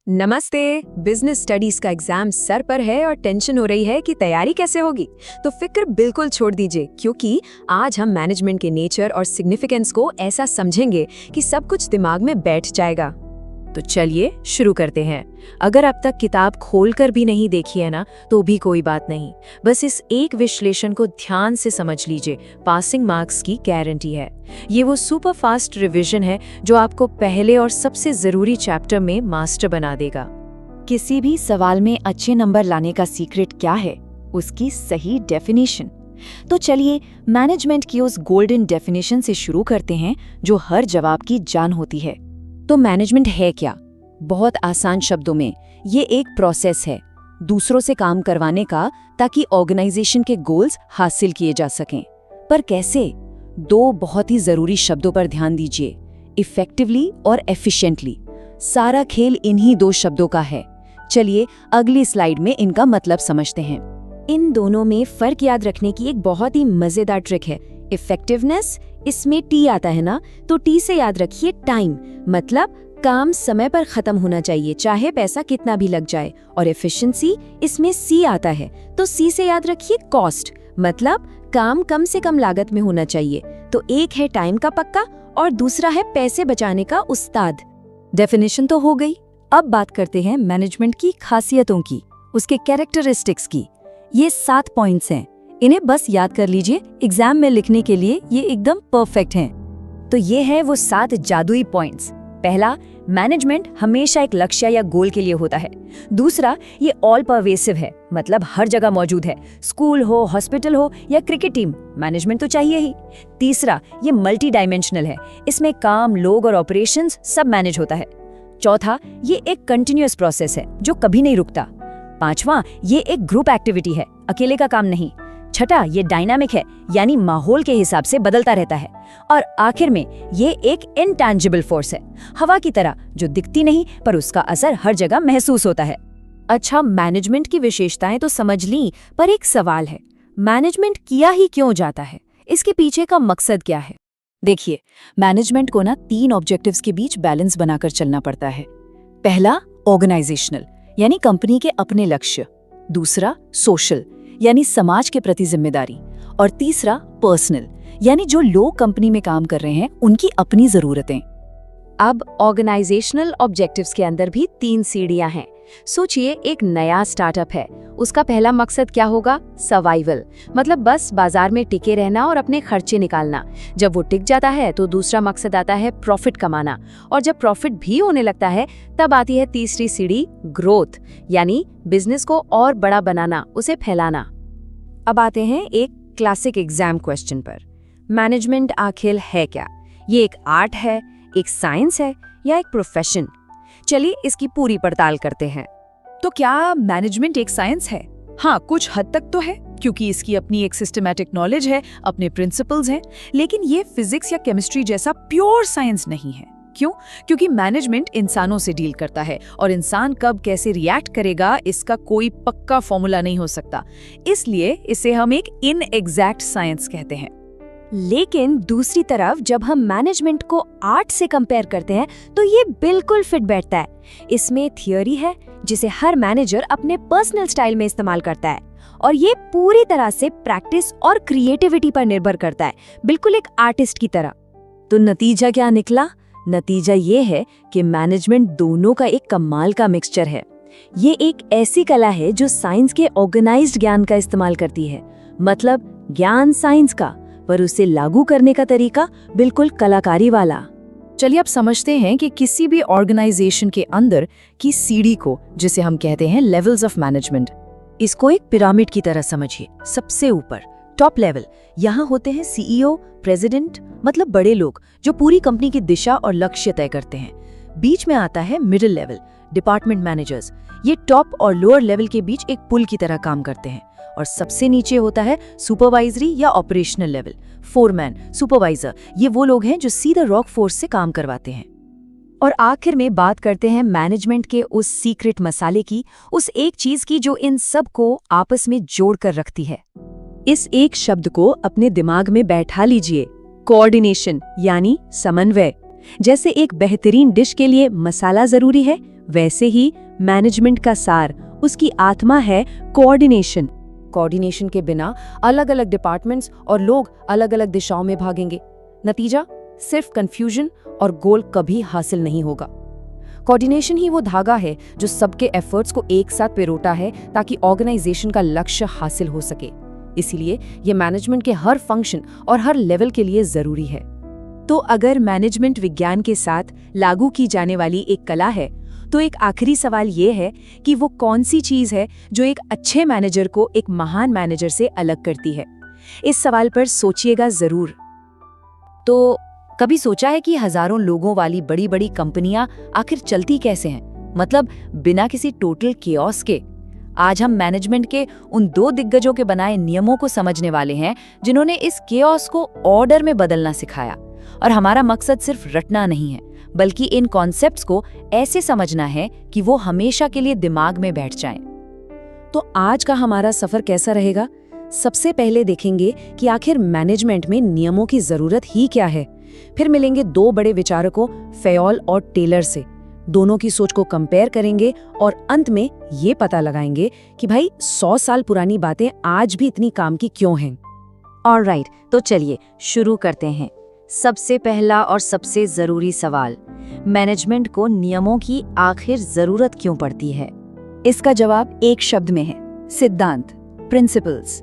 नमस्ते। Business studies का exam sir पर है और टेंशन हो रही है कि तैयारी कैसे होगी। तो फिक्र बिल्कुल छोड़ दीजिए, क्योंकि आज हम मैनेजमेंट के नेचर और सिग्निफिकेंस को ऐसा समझेंगे कि सब कुछ दिमाग में बैठ जाएगा। तो चलिए शुरू करते हैं। अगर अब तक किताब खोलकर भी नहीं देखी है ना, तो भी कोई बात नहीं। बस इस एक विश्लेषण को ध्यान से समझ लीजिए। पासिंग मार्क्स की गारंटी है। ये वो सुपर फास्ट रिवीजन है जो आपको पहले और सबसे जरूरी चैप्टर में मास्टर बना देगा। किसी भी सवाल में अच्छे नंबर लाने का सीक्रेट क्या है? उसकी सही डेफिनेशन। तो चलिए मैनेजमेंट की उस गोल्डन डेफिनेशन से शुरू करते हैं जो हर जवाब की जान होती है। तो मैनेजमेंट है क्या? बहुत आसान शब्दों में, ये एक प्रोसेस है दूसरों से काम करवाने का, ताकि ऑर्गेनाइजेशन के गोल्स हासिल किए जा सकें। पर कैसे? दो बहुत ही जरूरी शब्दों पर ध्यान दीजिए, इफेक्टिवली और एफिशिएंटली। सारा खेल इन्हीं दो शब्दों का है। चलिए अगली स्लाइड में इनका मतलब समझते हैं। इन दोनों में फर्क याद रखने की एक बहुत ही मजेदार ट्रिक है। इफेक्टिवनेस, इसमें टी आता है ना, तो टी से याद रखिए टाइम, मतलब काम समय पर खत्म होना चाहिए, चाहे पैसा कितना भी लग जाए। और एफिशिएंसी, इसमें सी आता है, तो सी से याद रखिए कॉस्ट, मतलब काम कम से कम लागत में होना चाहिए। तो एक है टाइम का पक्का और दूसरा है पैसे बचाने का उस्ताद। डेफिनेशन तो हो गई। अब बात करते हैं मैनेजमेंट की खासियतों की, उसके कैरेक्टरिस्टिक्स की। ये 7 पॉइंट्स हैं। इन्हें बस याद कर लीजिए, एग्जाम में लिखने के लिए ये एकदम परफेक्ट हैं। तो ये है वो 7 जादुई पॉइंट्स। पहला, मैनेजमेंट हमेशा एक लक्ष्य या गोल के लिए होता है। दूसरा, ये ऑल परवेसिव है, मतलब हर जगह मौजूद है। स्कूल हो, हॉस्पिटल हो या क्रिकेट टीम, मैनेजमेंट तो चाहिए ही। तीसरा, ये मल्टी डायमेंशनल है, इसमें काम, लोग और ऑपरेशंस सब मैनेज होता है। चौथा, ये एक कंटिन्यूअस प्रोसेस है जो कभी नहीं रुकता। पांचवा, ये एक ग्रुप एक्टिविटी है, अकेले का काम नहीं। छठा, ये डायनामिक है, यानी माहौल के हिसाब से बदलता रहता है। और आखिर में ये एक इनटैंजिबल फोर्स है, हवा की तरह, जो दिखती नहीं पर उसका असर हर जगह महसूस होता है। अच्छा, मैनेजमेंट की विशेषताएं तो समझ ली, पर एक सवाल है, मैनेजमेंट किया ही क्यों जाता है? इसके पीछे का मकसद क्या है? देखिए, मैनेजमेंट को ना 3 ऑब्जेक्टिव्स के बीच बैलेंस बनाकर चलना पड़ता है। पहला, ऑर्गेनाइजेशनल, यानी कंपनी के अपने लक्ष्य। दूसरा, सोशल, यानी समाज के प्रति जिम्मेदारी। और तीसरा, पर्सनल, यानी जो लोग कंपनी में काम कर रहे हैं उनकी अपनी जरूरतें। अब ऑर्गेनाइजेशनल ऑब्जेक्टिव्स के अंदर भी 3 सीढ़ियां हैं। सोचिए, एक नया स्टार्टअप है, उसका पहला मकसद क्या होगा? सर्वाइवल, मतलब बस बाजार में टिके रहना और अपने खर्चे निकालना। जब वो टिक जाता है तो दूसरा मकसद आता है प्रॉफिट कमाना, और जब प्रॉफिट भी होने लगता है तब आती है तीसरी सीढ़ी, ग्रोथ, यानी बिजनेस को और बड़ा बनाना, उसे फैलाना। अब आते हैं एक क्लासिक एग्जाम क्वेश्चन पर, मैनेजमेंट आखिर है क्या? ये एक आर्ट है, एक साइंस है या एक प्रोफेशन? चलिए इसकी पूरी पड़ताल करते हैं। तो क्या मैनेजमेंट एक साइंस है? हाँ, कुछ हद तक तो है, क्योंकि इसकी अपनी एक सिस्टमैटिक नॉलेज है, अपने प्रिंसिपल्स हैं। लेकिन ये फिजिक्स या केमिस्ट्री जैसा प्योर साइंस नहीं है। क्यों? क्योंकि मैनेजमेंट इंसानों से डील करता है, और इंसान कब कैसे रिएक्ट करेगा इसका कोई पक्का फॉर्मूला नहीं हो सकता। इसलिए इसे हम एक इनएग्जैक्ट साइंस कहते हैं। लेकिन दूसरी तरफ जब हम मैनेजमेंट को आर्ट से कंपेयर करते हैं तो ये बिल्कुल फिट बैठता है। इसमें थियोरी है जिसे हर मैनेजर अपने पर्सनल स्टाइल में इस्तेमाल करता है, और ये पूरी तरह से प्रैक्टिस और क्रिएटिविटी पर निर्भर करता है, बिल्कुल एक आर्टिस्ट की तरह। तो नतीजा क्या निकला? नतीजा ये है कि मैनेजमेंट दोनों का एक कमाल का मिक्सचर है। ये एक ऐसी कला है जो साइंस के ऑर्गेनाइज्ड ज्ञान का इस्तेमाल करती है, मतलब ज्ञान साइंस का, पर उसे लागू करने का तरीका बिल्कुल कलाकारी वाला। चलिए अब समझते हैं कि किसी भी ऑर्गेनाइजेशन के अंदर की सीढ़ी को, जिसे हम कहते हैं लेवल्स ऑफ मैनेजमेंट, इसको एक पिरामिड की तरह समझिए। सबसे ऊपर टॉप लेवल, यहाँ होते हैं सीईओ, प्रेसिडेंट, मतलब बड़े लोग जो पूरी कंपनी की दिशा और लक्ष्य तय करते हैं। बीच में आता है मिडिल लेवल, डिपार्टमेंट मैनेजर्स, ये टॉप और लोअर लेवल के बीच एक पुल की तरह काम करते हैं। और सबसे नीचे होता है सुपरवाइजरी या ऑपरेशनल लेवल, फोरमैन, सुपरवाइजर, ये वो लोग हैं जो सीधा रॉक फोर्स से काम करवाते हैं। और आखिर में बात करते हैं मैनेजमेंट के उस सीक्रेट मसाले की, उस एक चीज की जो इन सब को आपस में जोड़ कर रखती है। इस एक शब्द को अपने दिमाग में बैठा लीजिए, कोऑर्डिनेशन, यानी समन्वय। जैसे एक बेहतरीन डिश के लिए मसाला जरूरी है, वैसे ही मैनेजमेंट का सार, उसकी आत्मा है कोऑर्डिनेशन। कोऑर्डिनेशन के बिना अलग अलग डिपार्टमेंट्स और लोग अलग अलग दिशाओं में भागेंगे। नतीजा सिर्फ कंफ्यूजन और गोल कभी हासिल नहीं होगा। कोऑर्डिनेशन ही वो धागा है जो सबके एफर्ट्स को एक साथ पिरोता है ताकि ऑर्गेनाइजेशन का लक्ष्य हासिल हो सके। इसीलिए ये मैनेजमेंट के हर फंक्शन और हर लेवल के लिए जरूरी है। तो अगर मैनेजमेंट विज्ञान के साथ लागू की जाने वाली एक कला है, तो एक आखिरी सवाल ये है कि वो कौन सी चीज है जो एक अच्छे मैनेजर को एक महान मैनेजर से अलग करती है। इस सवाल पर सोचिएगा जरूर। तो कभी सोचा है कि हजारों लोगों वाली बड़ी बड़ी कंपनियां आखिर चलती कैसे हैं? मतलब बिना किसी टोटल केओस के। आज हम मैनेजमेंट के उन 2 दिग्गजों के बनाए नियमों को समझने वाले हैं जिन्होंने इस केओस को ऑर्डर में बदलना सिखाया। और हमारा मकसद सिर्फ रटना नहीं है, बल्कि इन कॉन्सेप्ट्स को ऐसे समझना है कि वो हमेशा के लिए दिमाग में बैठ जाएं। तो आज का हमारा सफर कैसा रहेगा? सबसे पहले देखेंगे कि आखिर मैनेजमेंट में नियमों की जरूरत ही क्या है। फिर मिलेंगे 2 बड़े विचारकों फेयोल और टेलर से, दोनों की सोच को कंपेयर करेंगे और अंत में ये पता लगाएंगे कि भाई 100 साल पुरानी बातें आज भी इतनी काम की क्यों हैं। ऑलराइट, तो चलिए शुरू करते हैं। सबसे पहला और सबसे जरूरी सवाल, मैनेजमेंट को नियमों की आखिर जरूरत क्यों पड़ती है? इसका जवाब एक शब्द में है, सिद्धांत, प्रिंसिपल्स।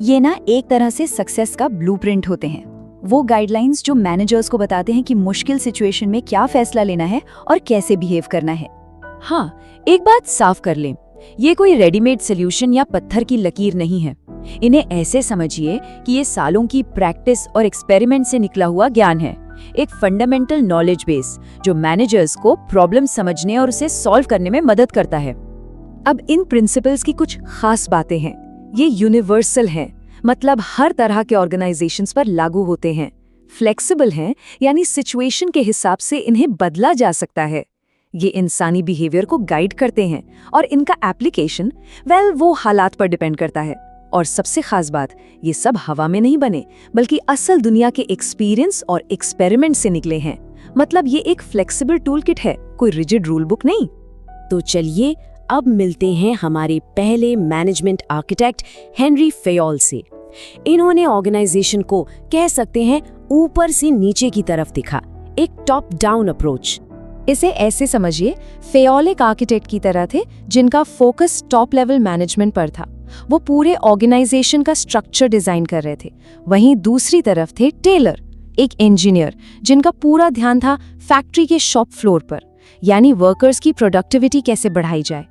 ये ना एक तरह से सक्सेस का ब्लूप्रिंट होते हैं। वो गाइडलाइंस जो मैनेजर्स को बताते हैं कि मुश्किल सिचुएशन में क्या फैसला लेना है और कैसे बिहेव करना है। हाँ, एक बात साफ कर लें, ये कोई रेडीमेड सॉल्यूशन या पत्थर की लकीर नहीं है। इन्हें ऐसे समझिए कि ये सालों की प्रैक्टिस और एक्सपेरिमेंट से निकला हुआ ज्ञान है, एक फंडामेंटल नॉलेज बेस जो मैनेजर्स को प्रॉब्लम समझने और उसे सॉल्व करने में मदद करता है। अब इन प्रिंसिपल्स की कुछ खास बातें हैं। ये यूनिवर्सल हैं, मतलब हर तरह के ऑर्गेनाइजेशंस पर लागू होते हैं। फ्लेक्सिबल हैं, यानी सिचुएशन के हिसाब से इन्हें बदला जा सकता है। ये इंसानी बिहेवियर को गाइड करते हैं और इनका एप्लीकेशन वो हालात पर डिपेंड करता है। और सबसे खास बात, ये सब हवा में नहीं बने, बल्कि असल दुनिया के एक्सपीरियंस और एक्सपेरिमेंट से निकले हैं। मतलब ये एक फ्लेक्सिबल टूल किट है, कोई रिजिड रूल बुक नहीं। तो चलिए अब मिलते हैं हमारे पहले मैनेजमेंट आर्किटेक्ट हेनरी फेयोल से। इन्होंने ऑर्गेनाइजेशन को कह सकते हैं ऊपर से नीचे की तरफ दिखा, एक टॉप डाउन अप्रोच। इसे ऐसे समझिए, फेयोल एक आर्किटेक्ट की तरह थे जिनका फोकस टॉप लेवल मैनेजमेंट पर था। वो पूरे ऑर्गेनाइजेशन का स्ट्रक्चर डिजाइन कर रहे थे। वहीं दूसरी तरफ थे टेलर, एक इंजीनियर जिनका पूरा ध्यान था फैक्ट्री के शॉप फ्लोर पर, यानी वर्कर्स की प्रोडक्टिविटी कैसे बढ़ाई जाए।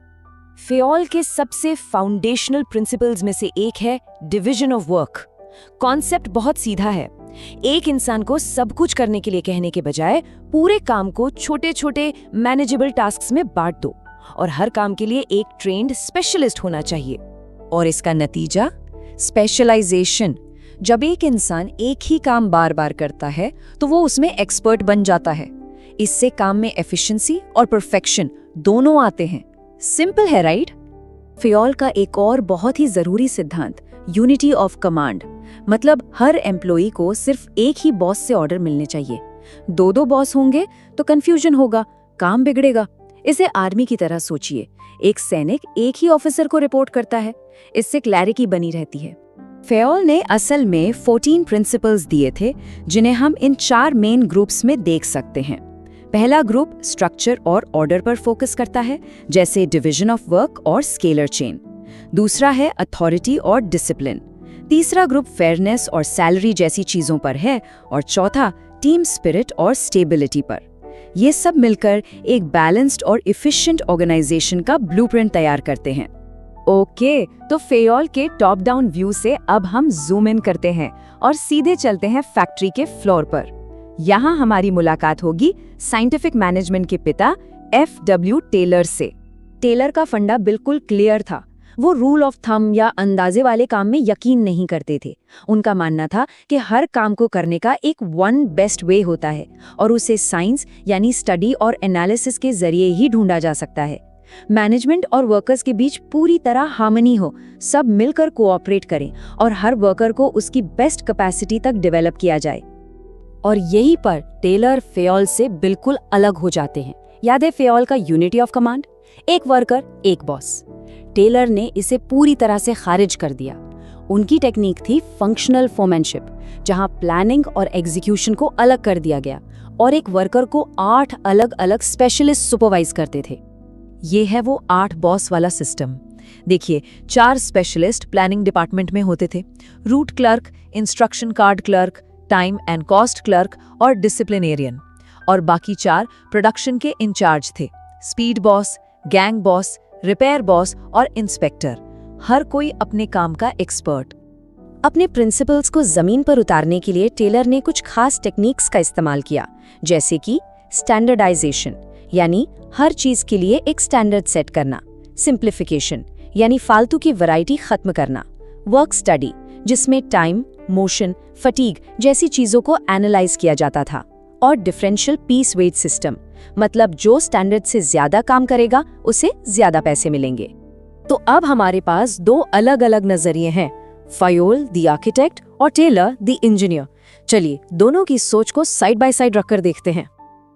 फेयोल के सबसे फाउंडेशनल प्रिंसिपल्स में से एक है डिवीजन ऑफ वर्क। कॉन्सेप्ट बहुत सीधा है, एक इंसान को सब कुछ करने के लिए कहने के बजाय पूरे काम को छोटे छोटे मैनेजेबल टास्क्स में बांट दो और हर काम के लिए एक ट्रेन्ड स्पेशलिस्ट होना चाहिए। और इसका नतीजा स्पेशलाइजेशन। जब एक इंसान एक ही काम बार बार करता है तो वो उसमें एक्सपर्ट बन जाता है। इससे काम में एफिशिएंसी और परफेक्शन दोनों आते हैं। सिंपल है, राइट? फेयोल का एक और बहुत ही जरूरी सिद्धांत यूनिटी ऑफ कमांड, मतलब हर एम्प्लॉई को सिर्फ एक ही बॉस से ऑर्डर मिलने चाहिए। 2 बॉस होंगे तो कंफ्यूजन होगा, काम बिगड़ेगा। इसे आर्मी की तरह सोचिए, एक सैनिक एक ही ऑफिसर को रिपोर्ट करता है, इससे क्लैरिटी बनी रहती है। फेयोल ने असल में 14 प्रिंसिपल्स दिए थे जिन्हें हम इन 4 मेन ग्रुप्स में देख सकते हैं। पहला ग्रुप स्ट्रक्चर और ऑर्डर पर फोकस करता है, जैसे डिवीजन ऑफ वर्क और स्केलर चेन। दूसरा है अथॉरिटी और डिसिप्लिन। तीसरा ग्रुप फेयरनेस और सैलरी जैसी चीजों पर है और चौथा टीम स्पिरिट और स्टेबिलिटी पर। ये सब मिलकर एक बैलेंस्ड और इफिशिएंट ऑर्गेनाइजेशन का ब्लूप्रिंट तैयार करते हैं। ओके, तो फेयोल के टॉप डाउन व्यू से अब हम जूम इन करते हैं और सीधे चलते हैं फैक्ट्री के फ्लोर पर। यहाँ हमारी मुलाकात होगी साइंटिफिक मैनेजमेंट के पिता F.W. टेलर से। टेलर का फंडा बिल्कुल क्लियर था। वो रूल ऑफ थंब या अंदाजे वाले काम में यकीन नहीं करते थे। उनका मानना था कि हर काम को करने का एक वन बेस्ट वे होता है और उसे साइंस यानी स्टडी और एनालिसिस के जरिए ही ढूंढा जा सकता है। मैनेजमेंट और वर्कर्स के बीच पूरी तरह हार्मनी हो, सब मिलकर कोऑपरेट करें और हर वर्कर को उसकी बेस्ट कैपेसिटी तक डेवलप किया जाए। और यहीं पर टेलर फेयोल से बिल्कुल अलग हो जाते हैं। याद है फेयोल का यूनिटी ऑफ कमांड, एक वर्कर एक बॉस। टेलर ने इसे पूरी तरह से खारिज कर दिया। उनकी टेक्निक थी फंक्शनल फोरमैनशिप, जहां प्लानिंग और एग्जीक्यूशन को अलग कर दिया गया और एक वर्कर को 8 अलग अलग स्पेशलिस्ट सुपरवाइज करते थे। ये है वो 8 बॉस वाला सिस्टम। देखिए, 4 स्पेशलिस्ट प्लानिंग डिपार्टमेंट में होते थे, root clerk, instruction card clerk, time and cost clerk और डिसिप्लिनेरियन। और बाकी 4 प्रोडक्शन के इंचार्ज थे, speed boss, gang boss, repair boss और इंस्पेक्टर। हर कोई अपने काम का एक्सपर्ट। अपने प्रिंसिपल्स को जमीन पर उतारने के लिए टेलर ने कुछ खास टेक्निक्स का इस्तेमाल किया, जैसे कि स्टैंडर्डाइजेशन, यानी हर चीज के लिए एक स्टैंडर्ड सेट करना, सिंप्लीफिकेशन, यानी फालतू की वैरायटी खत्म करना, वर्क स्टडी, जिसमें टाइम, मोशन, फटीग जैसी चीजों को एनालाइज किया जाता था, और डिफरेंशियल पीस वेट सिस्टम, मतलब जो स्टैंडर्ड से ज्यादा काम करेगा उसे ज्यादा पैसे मिलेंगे। तो अब हमारे पास 2 अलग अलग नजरिए हैं, फेयोल द आर्किटेक्ट और टेलर द इंजीनियर। चलिए दोनों की सोच को साइड बाय साइड रखकर देखते हैं।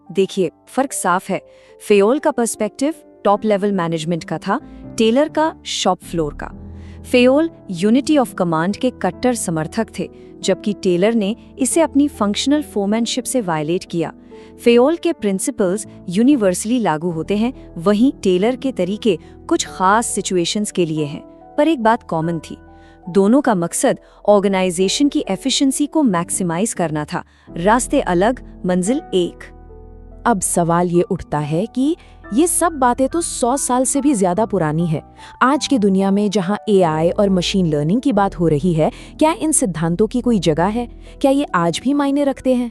देखिए, फर्क साफ है। फेयोल का पर्सपेक्टिव टॉप लेवल मैनेजमेंट का था, टेलर का शॉप फ्लोर का। फेयोल यूनिटी ऑफ कमांड के कट्टर समर्थक थे, जबकि टेलर ने इसे अपनी फंक्शनल फोरमैनशिप से वायलेट किया। फेयोल के प्रिंसिपल्स यूनिवर्सली लागू होते हैं, वहीं टेलर के तरीके कुछ खास सिचुएशंस के लिए हैं। पर एक बात कॉमन थी, दोनों का मकसद ऑर्गेनाइजेशन की एफिशिएंसी को मैक्सिमाइज करना था। रास्ते अलग, मंजिल एक। अब सवाल ये उठता है कि ये सब बातें तो 100 साल से भी ज्यादा पुरानी है। आज की दुनिया में जहां एआई और मशीन लर्निंग की बात हो रही है, क्या इन सिद्धांतों की कोई जगह है? क्या ये आज भी मायने रखते हैं?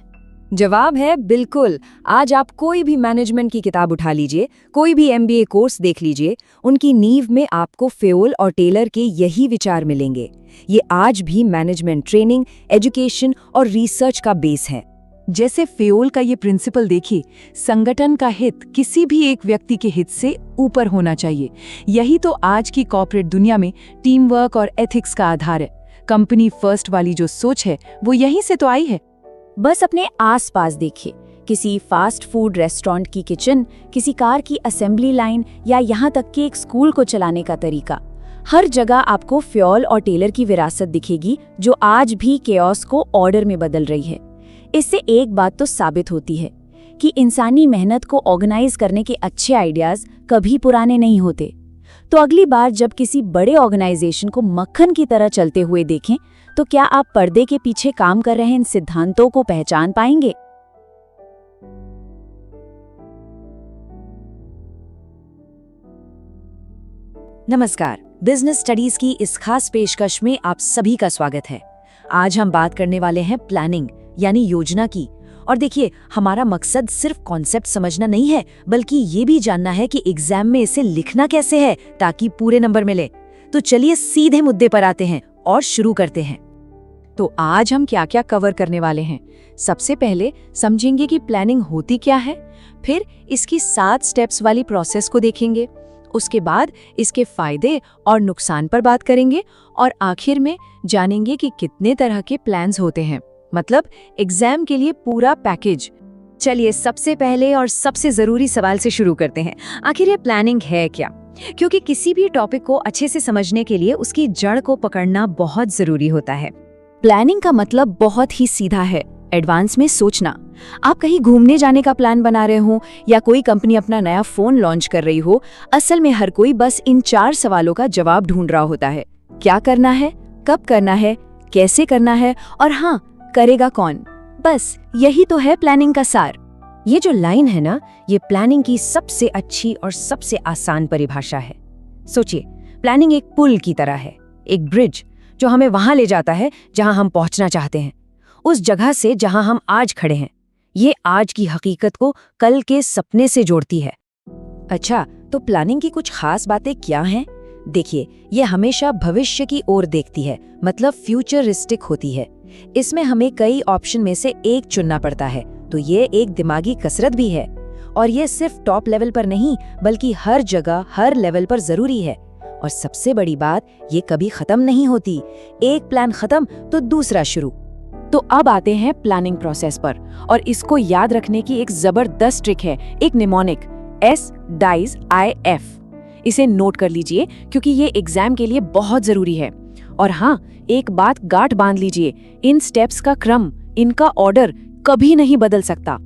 जवाब है बिल्कुल। आज आप कोई भी मैनेजमेंट की किताब उठा लीजिए, कोई भी एमबीए कोर्स देख लीजिए, उनकी नींव में आपको फेयोल और टेलर के यही विचार मिलेंगे। ये आज भी मैनेजमेंट ट्रेनिंग, एजुकेशन और रिसर्च का बेस है। जैसे फेयोल का ये प्रिंसिपल देखिए, संगठन का हित किसी भी एक व्यक्ति के हित से ऊपर होना चाहिए। यही तो आज की कॉर्पोरेट दुनिया में टीम वर्क और एथिक्स का आधार है। कंपनी फर्स्ट वाली जो सोच है वो यहीं से तो आई है। बस अपने आसपास देखिए, किसी फास्ट फूड रेस्टोरेंट की किचन, किसी कार की असेंबली लाइन या यहाँ तक कि एक स्कूल को चलाने का तरीका, हर जगह आपको फेयोल और टेलर की विरासत दिखेगी, जो आज भी केओस को ऑर्डर में बदल रही है। इससे एक बात तो साबित होती है कि इंसानी मेहनत को ऑर्गेनाइज करने के अच्छे आइडियाज कभी पुराने नहीं होते। तो अगली बार जब किसी बड़े ऑर्गेनाइजेशन को मक्खन की तरह चलते हुए देखें, तो क्या आप पर्दे के पीछे काम कर रहे इन सिद्धांतों को पहचान पाएंगे? नमस्कार, बिजनेस स्टडीज की इस खास पेशकश में आप सभी का स्वागत है। आज हम बात करने वाले हैं प्लानिंग यानी योजना की। और देखिए, हमारा मकसद सिर्फ कॉन्सेप्ट समझना नहीं है, बल्कि ये भी जानना है कि एग्जाम में इसे लिखना कैसे है ताकि पूरे नंबर मिले। तो चलिए सीधे मुद्दे पर आते हैं और शुरू करते हैं। तो आज हम क्या क्या कवर करने वाले हैं? सबसे पहले समझेंगे कि प्लानिंग होती क्या है, फिर इसकी 7 स्टेप्स वाली प्रोसेस को देखेंगे, उसके बाद इसके फायदे और नुकसान पर बात करेंगे, और आखिर में जानेंगे कि कितने तरह के प्लान्स होते हैं, मतलब एग्जाम के लिए पूरा पैकेज। चलिए सबसे पहले और सबसे जरूरी सवाल से शुरू करते हैं, आखिर ये प्लानिंग है क्या? क्योंकि किसी भी टॉपिक को अच्छे से समझने के लिए उसकी जड़ को पकड़ना बहुत जरूरी होता है। प्लानिंग का मतलब बहुत ही सीधा है, एडवांस में सोचना। आप कहीं घूमने जाने का प्लान बना रहे हो या कोई कंपनी अपना नया फोन लॉन्च कर रही हो, असल में हर कोई बस इन 4 सवालों का जवाब ढूंढ रहा होता है। क्या करना है, कब करना है, कैसे करना है, और हाँ, करेगा कौन। बस यही तो है प्लानिंग का सार। ये जो लाइन है ना, ये प्लानिंग की सबसे अच्छी और सबसे आसान परिभाषा है। सोचिए, प्लानिंग एक पुल की तरह है, एक ब्रिज जो हमें वहां ले जाता है जहां हम पहुंचना चाहते हैं, उस जगह से जहां हम आज खड़े हैं। ये आज की हकीकत को कल के सपने से जोड़ती है। अच्छा, तो प्लानिंग की कुछ खास बातें क्या हैं? देखिए, ये हमेशा भविष्य की ओर देखती है, मतलब फ्यूचरिस्टिक होती है। इसमें हमें कई ऑप्शन में से एक चुनना पड़ता है, तो ये एक दिमागी कसरत भी है। और ये सिर्फ टॉप लेवल पर नहीं, बल्कि हर जगह, हर लेवल पर जरूरी है। और सबसे बड़ी बात, ये कभी खत्म नहीं होती। एक प्लान खत्म तो दूसरा शुरू। तो अब आते हैं प्लानिंग प्रोसेस पर, और इसको याद रखने की एक जबरदस्त ट्रिक है, एक निमोनिक, SDIEF। इसे नोट कर लीजिए क्योंकि ये एग्जाम के लिए बहुत जरूरी है। और हाँ, एक बात गांठ बांध लीजिए, इन स्टेप्स का क्रम, इनका ऑर्डर कभी नहीं बदल सकता।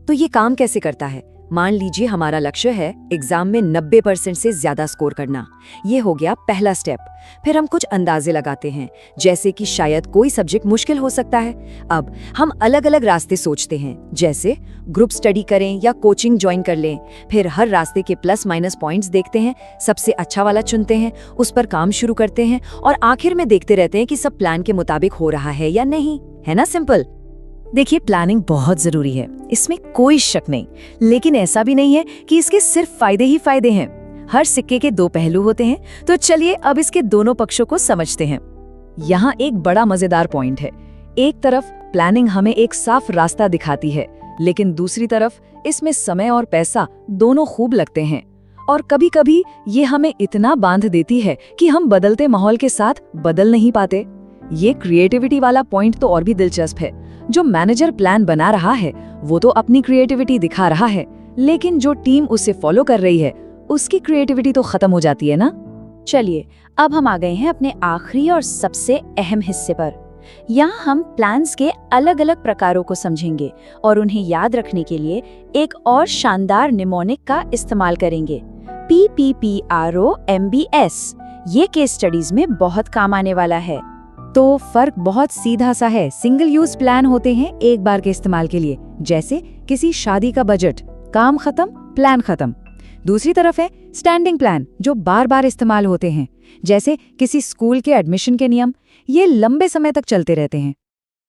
तो ये काम कैसे करता है? मान लीजिए हमारा लक्ष्य है एग्जाम में 90% से ज्यादा स्कोर करना। ये हो गया पहला स्टेप। फिर हम कुछ अंदाजे लगाते हैं, जैसे कि शायद कोई सब्जेक्ट मुश्किल हो सकता है। अब हम अलग अलग रास्ते सोचते हैं, जैसे ग्रुप स्टडी करें या कोचिंग ज्वाइन कर लें। फिर हर रास्ते के प्लस माइनस पॉइंट्स देखते हैं, सबसे अच्छा वाला चुनते हैं, उस पर काम शुरू करते हैं और आखिर में देखते रहते हैं कि सब प्लान के मुताबिक हो रहा है या नहीं। है ना सिंपल? देखिए, प्लानिंग बहुत जरूरी है, इसमें कोई शक नहीं। लेकिन ऐसा भी नहीं है कि इसके सिर्फ फायदे ही फायदे हैं। हर सिक्के के दो पहलू होते हैं। तो चलिए अब इसके दोनों पक्षों को समझते हैं। यहाँ एक बड़ा मजेदार पॉइंट है। एक तरफ प्लानिंग हमें एक साफ रास्ता दिखाती है, लेकिन दूसरी तरफ इसमें समय और पैसा दोनों खूब लगते हैं। और कभी-कभी ये हमें इतना बांध देती है कि हम बदलते माहौल के साथ बदल नहीं पाते। ये क्रिएटिविटी वाला पॉइंट तो और भी दिलचस्प है। जो मैनेजर प्लान बना रहा है वो तो अपनी क्रिएटिविटी दिखा रहा है, लेकिन जो टीम उसे फॉलो कर रही है उसकी क्रिएटिविटी तो खत्म हो जाती है ना। चलिए अब हम आ गए हैं अपने आखिरी और सबसे अहम हिस्से पर। यहाँ हम प्लान्स के अलग अलग प्रकारों को समझेंगे और उन्हें याद रखने के लिए एक और शानदार निमोनिक का इस्तेमाल करेंगे, PPPROMBS। ये केस स्टडीज में बहुत काम आने वाला है। तो फर्क बहुत सीधा सा है। सिंगल यूज प्लान होते हैं एक बार के इस्तेमाल के लिए, जैसे किसी शादी का बजट, काम खत्म प्लान खत्म। दूसरी तरफ है स्टैंडिंग प्लान, जो बार बार इस्तेमाल होते हैं, जैसे किसी स्कूल के एडमिशन के नियम। ये लंबे समय तक चलते रहते हैं।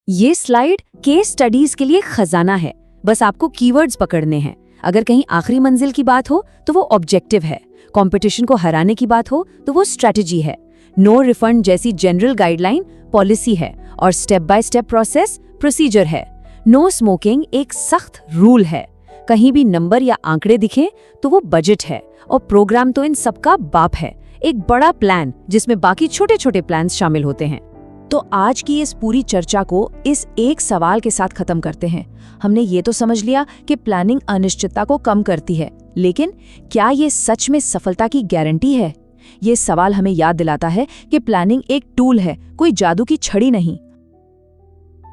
ये स्लाइड केस स्टडीज के लिए खजाना है, बस आपको कीवर्ड्स पकड़ने हैं। अगर कहीं आखिरी मंजिल की बात हो तो वो ऑब्जेक्टिव है, कंपटीशन को हराने की बात हो तो वो स्ट्रेटजी है, नो रिफंड जैसी जनरल गाइडलाइन पॉलिसी है, और step by step process procedure है। नो स्मोकिंग एक सख्त रूल है। कहीं भी नंबर या आंकड़े दिखे तो वो बजट है, और प्रोग्राम तो इन सबका बाप है, एक बड़ा प्लान जिसमें बाकी छोटे छोटे प्लान्स शामिल होते हैं। तो आज की इस पूरी चर्चा को इस एक सवाल के साथ खत्म करते हैं। हमने ये तो समझ लिया कि प्लानिंग अनिश्चितता को कम करती है, लेकिन क्या ये सच में सफलता की गारंटी है? ये सवाल हमें याद दिलाता है कि प्लानिंग एक टूल है, कोई जादू की छड़ी नहीं।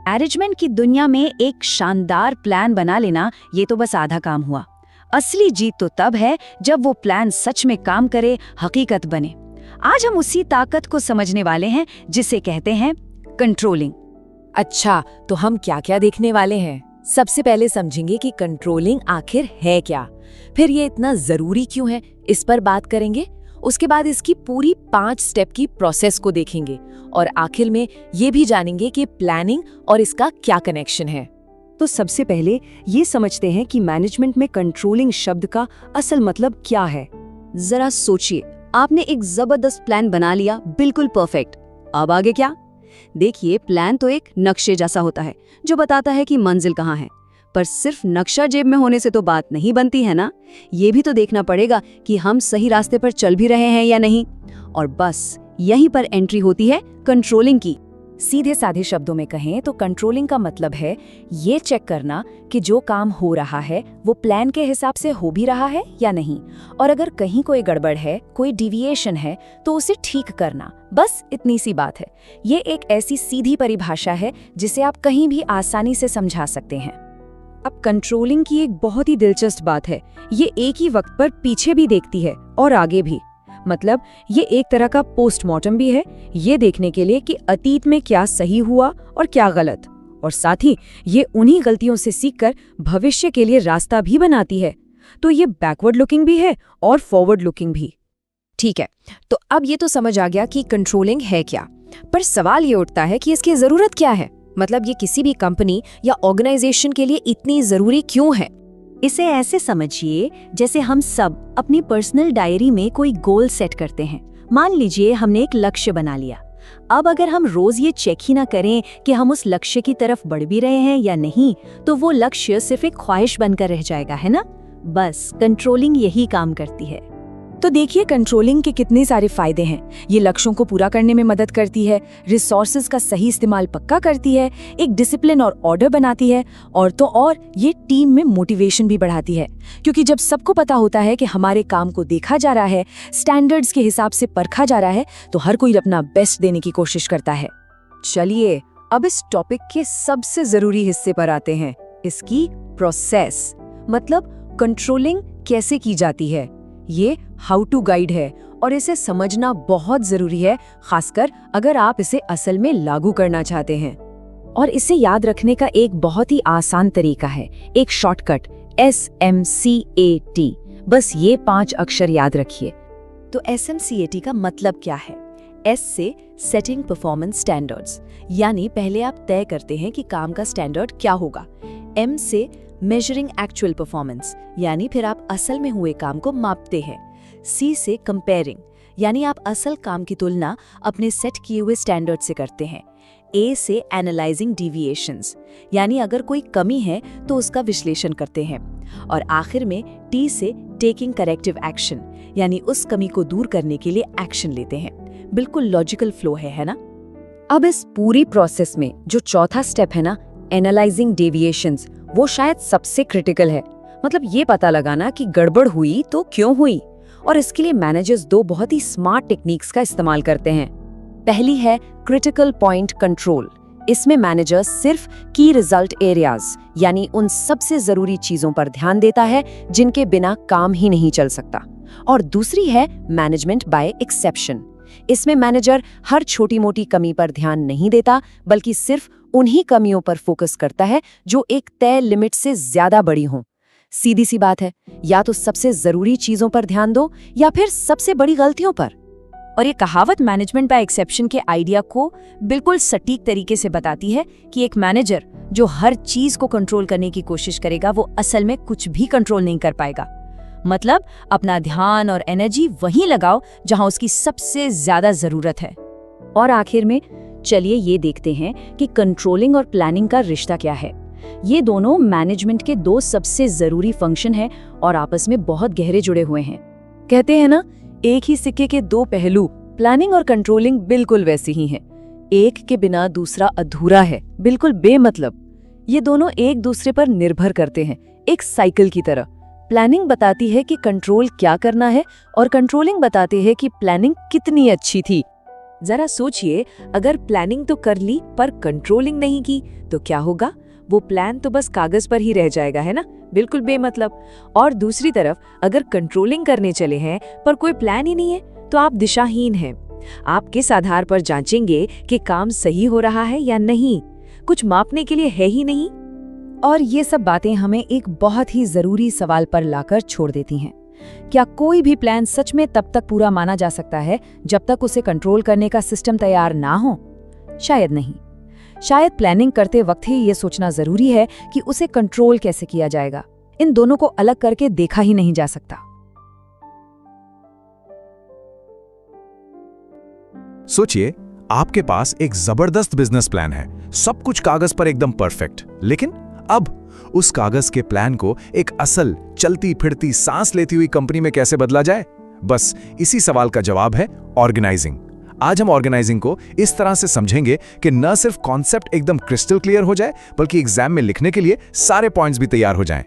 मैनेजमेंट की दुनिया में एक शानदार प्लान बना लेना ये तो बस आधा काम हुआ। असली जीत तो तब है जब वो प्लान सच में काम करे, हकीकत बने। आज हम उसी ताकत को समझने वाले हैं जिसे कहते हैं कंट्रोलिंग। अच्छा, तो हम क्या क्या देखने वाले हैं? सबसे पहले समझेंगे कि कंट्रोलिंग आखिर है क्या, फिर ये इतना जरूरी क्यों है, इस पर बात करेंगे। उसके बाद इसकी पूरी 5 स्टेप की प्रोसेस को देखेंगे और आखिर में ये भी जानेंगे कि प्लानिंग और इसका क्या कनेक्शन है। तो सबसे पहले ये समझते हैं कि मैनेजमेंट में कंट्रोलिंग शब्द का असल मतलब क्या है। जरा सोचिए, आपने एक जबरदस्त प्लान बना लिया, बिल्कुल परफेक्ट। अब आगे क्या? देखिए, प्लान तो एक नक्शे जैसा होता है जो बताता है कि मंजिल कहाँ है, पर सिर्फ नक्शा जेब में होने से तो बात नहीं बनती है ना। ये भी तो देखना पड़ेगा कि हम सही रास्ते पर चल भी रहे हैं या नहीं। और बस यहीं पर एंट्री होती है कंट्रोलिंग की। सीधे साधे शब्दों में कहें तो कंट्रोलिंग का मतलब है ये चेक करना कि जो काम हो रहा है वो प्लान के हिसाब से हो भी रहा है या नहीं, और अगर कहीं कोई गड़बड़ है, कोई डिविएशन है, तो उसे ठीक करना। बस इतनी सी बात है। ये एक ऐसी सीधी परिभाषा है जिसे आप कहीं भी आसानी से समझा सकते हैं। अब कंट्रोलिंग की एक बहुत ही दिलचस्प बात है, ये एक ही वक्त पर पीछे भी देखती है और आगे भी। मतलब ये एक तरह का पोस्टमार्टम भी है, ये देखने के लिए कि अतीत में क्या सही हुआ और क्या गलत, और साथ ही ये उन्हीं गलतियों से सीखकर भविष्य के लिए रास्ता भी बनाती है। तो ये बैकवर्ड लुकिंग भी है और फॉरवर्ड लुकिंग भी। ठीक है, तो अब ये तो समझ आ गया कि कंट्रोलिंग है क्या, पर सवाल ये उठता है कि इसकी जरूरत क्या है। मतलब ये किसी भी कंपनी या ऑर्गेनाइजेशन के लिए इतनी जरूरी क्यों है? इसे ऐसे समझिए जैसे हम सब अपनी पर्सनल डायरी में कोई गोल सेट करते हैं। मान लीजिए हमने एक लक्ष्य बना लिया। अब अगर हम रोज ये चेक ही ना करें कि हम उस लक्ष्य की तरफ बढ़ भी रहे हैं या नहीं, तो वो लक्ष्य सिर्फ एक ख्वाहिश बनकर रह जाएगा, है ना। बस कंट्रोलिंग यही काम करती है। तो देखिए कंट्रोलिंग के कितने सारे फायदे हैं। ये लक्ष्यों को पूरा करने में मदद करती है, रिसोर्सेज का सही इस्तेमाल पक्का करती है, एक डिसिप्लिन और ऑर्डर बनाती है, और तो और ये टीम में मोटिवेशन भी बढ़ाती है, क्योंकि जब सबको पता होता है कि हमारे काम को देखा जा रहा है, स्टैंडर्ड्स के हिसाब से परखा जा रहा है, तो हर कोई अपना बेस्ट देने की कोशिश करता है। चलिए अब इस टॉपिक के सबसे जरूरी हिस्से पर आते हैं, इसकी प्रोसेस, मतलब कंट्रोलिंग कैसे की जाती है। ये हाउ टू गाइड है और इसे समझना बहुत जरूरी है, खासकर अगर आप इसे असल में लागू करना चाहते हैं। और इसे याद रखने का एक बहुत ही आसान तरीका है, एक शॉर्टकट SMCAT। बस ये 5 अक्षर याद रखिए। तो SMCAT का मतलब क्या है? S से सेटिंग परफॉर्मेंस स्टैंडर्ड्स, यानी पहले आप तय करते हैं कि काम का स्टैंडर्ड क्या होगा। M से मेजरिंग एक्चुअल परफॉर्मेंस, यानी फिर आप असल में हुए काम को मापते हैं। C से कंपेयरिंग, यानी आप असल काम की तुलना अपने सेट किए हुए स्टैंडर्ड से करते हैं। A से एनालाइजिंग डिविएशंस, यानी अगर कोई कमी है तो उसका विश्लेषण करते हैं। और आखिर में T से टेकिंग करेक्टिव एक्शन, यानी उस कमी को दूर करने के लिए एक्शन लेते हैं। बिल्कुल लॉजिकल फ्लो है ना? अब इस पूरी प्रोसेस में जो चौथा स्टेप है ना, एनालाइजिंग डेविएशंस, वो शायद सबसे क्रिटिकल है। मतलब ये पता लगाना कि गड़बड़ हुई तो क्यों हुई। और इसके लिए मैनेजर्स 2 बहुत ही स्मार्ट टेक्निक्स का इस्तेमाल करते हैं। पहली है क्रिटिकल पॉइंट कंट्रोल। इसमें मैनेजर सिर्फ की रिजल्ट एरियाज, यानी उन सबसे जरूरी चीजों पर ध्यान देता है जिनके बिना काम ही नहीं चल सकता। और दूसरी है मैनेजमेंट बाय एक्सेप्शन। इसमें मैनेजर हर छोटी मोटी कमी पर ध्यान नहीं देता, बल्कि सिर्फ उन्हीं कमियों पर फोकस करता है जो एक तय लिमिट से ज्यादा बड़ी हों। सीधी सी बात है, या तो सबसे जरूरी चीजों पर ध्यान दो या फिर सबसे बड़ी गलतियों पर। और ये कहावत मैनेजमेंट बाय एक्सेप्शन के आइडिया को बिल्कुल सटीक तरीके से बताती है कि एक मैनेजर जो हर चीज को कंट्रोल करने की कोशिश करेगा, वो असल में कुछ भी कंट्रोल नहीं कर पाएगा। मतलब अपना ध्यान और एनर्जी वहीं लगाओ जहां उसकी सबसे ज्यादा जरूरत है। और आखिर में चलिए ये देखते हैं कि कंट्रोलिंग और प्लानिंग का रिश्ता क्या है। ये दोनों मैनेजमेंट के 2 सबसे जरूरी फंक्शन हैं और आपस में बहुत गहरे जुड़े हुए हैं। कहते हैं ना, एक ही सिक्के के 2 पहलू। प्लानिंग और कंट्रोलिंग बिल्कुल वैसी ही हैं। एक के बिना दूसरा अधूरा है, बिल्कुल बेमतलब। ये दोनों एक दूसरे पर निर्भर करते हैं, एक साइकिल की तरह। प्लानिंग बताती है कि कंट्रोल क्या करना है और कंट्रोलिंग बताती है कि प्लानिंग कितनी अच्छी थी। जरा सोचिए, अगर प्लानिंग तो कर ली पर कंट्रोलिंग नहीं की तो क्या होगा? वो प्लान तो बस कागज पर ही रह जाएगा, है ना, बिल्कुल बेमतलब। और दूसरी तरफ अगर कंट्रोलिंग करने चले हैं पर कोई प्लान ही नहीं है तो आप दिशाहीन हैं। आप किस आधार पर जांचेंगे कि काम सही हो रहा है या नहीं? कुछ मापने के लिए है ही नहीं। और ये सब बातें हमें एक बहुत ही जरूरी सवाल पर लाकर छोड़ देती हैं। क्या कोई भी प्लान सच में तब तक पूरा माना जा सकता है जब तक उसे कंट्रोल करने का सिस्टम तैयार ना हो? शायद नहीं। शायद प्लानिंग करते वक्त ही ये सोचना जरूरी है कि उसे कंट्रोल कैसे किया जाएगा। इन दोनों को अलग करके देखा ही नहीं जा सकता। सोचिए, आपके पास एक जबरदस्त बिजनेस प्लान है, सब कुछ कागज पर एकदम परफेक्ट, लेकिन अब उस कागज के प्लान को एक असल चलती फिरती सांस लेती हुई कंपनी में कैसे बदला जाए? बस इसी सवाल का जवाब है ऑर्गेनाइजिंग। आज हम ऑर्गेनाइजिंग को इस तरह से समझेंगे कि न सिर्फ कॉन्सेप्ट एकदम क्रिस्टल क्लियर हो जाए, बल्कि एग्जाम में लिखने के लिए सारे पॉइंट्स भी तैयार हो जाएं।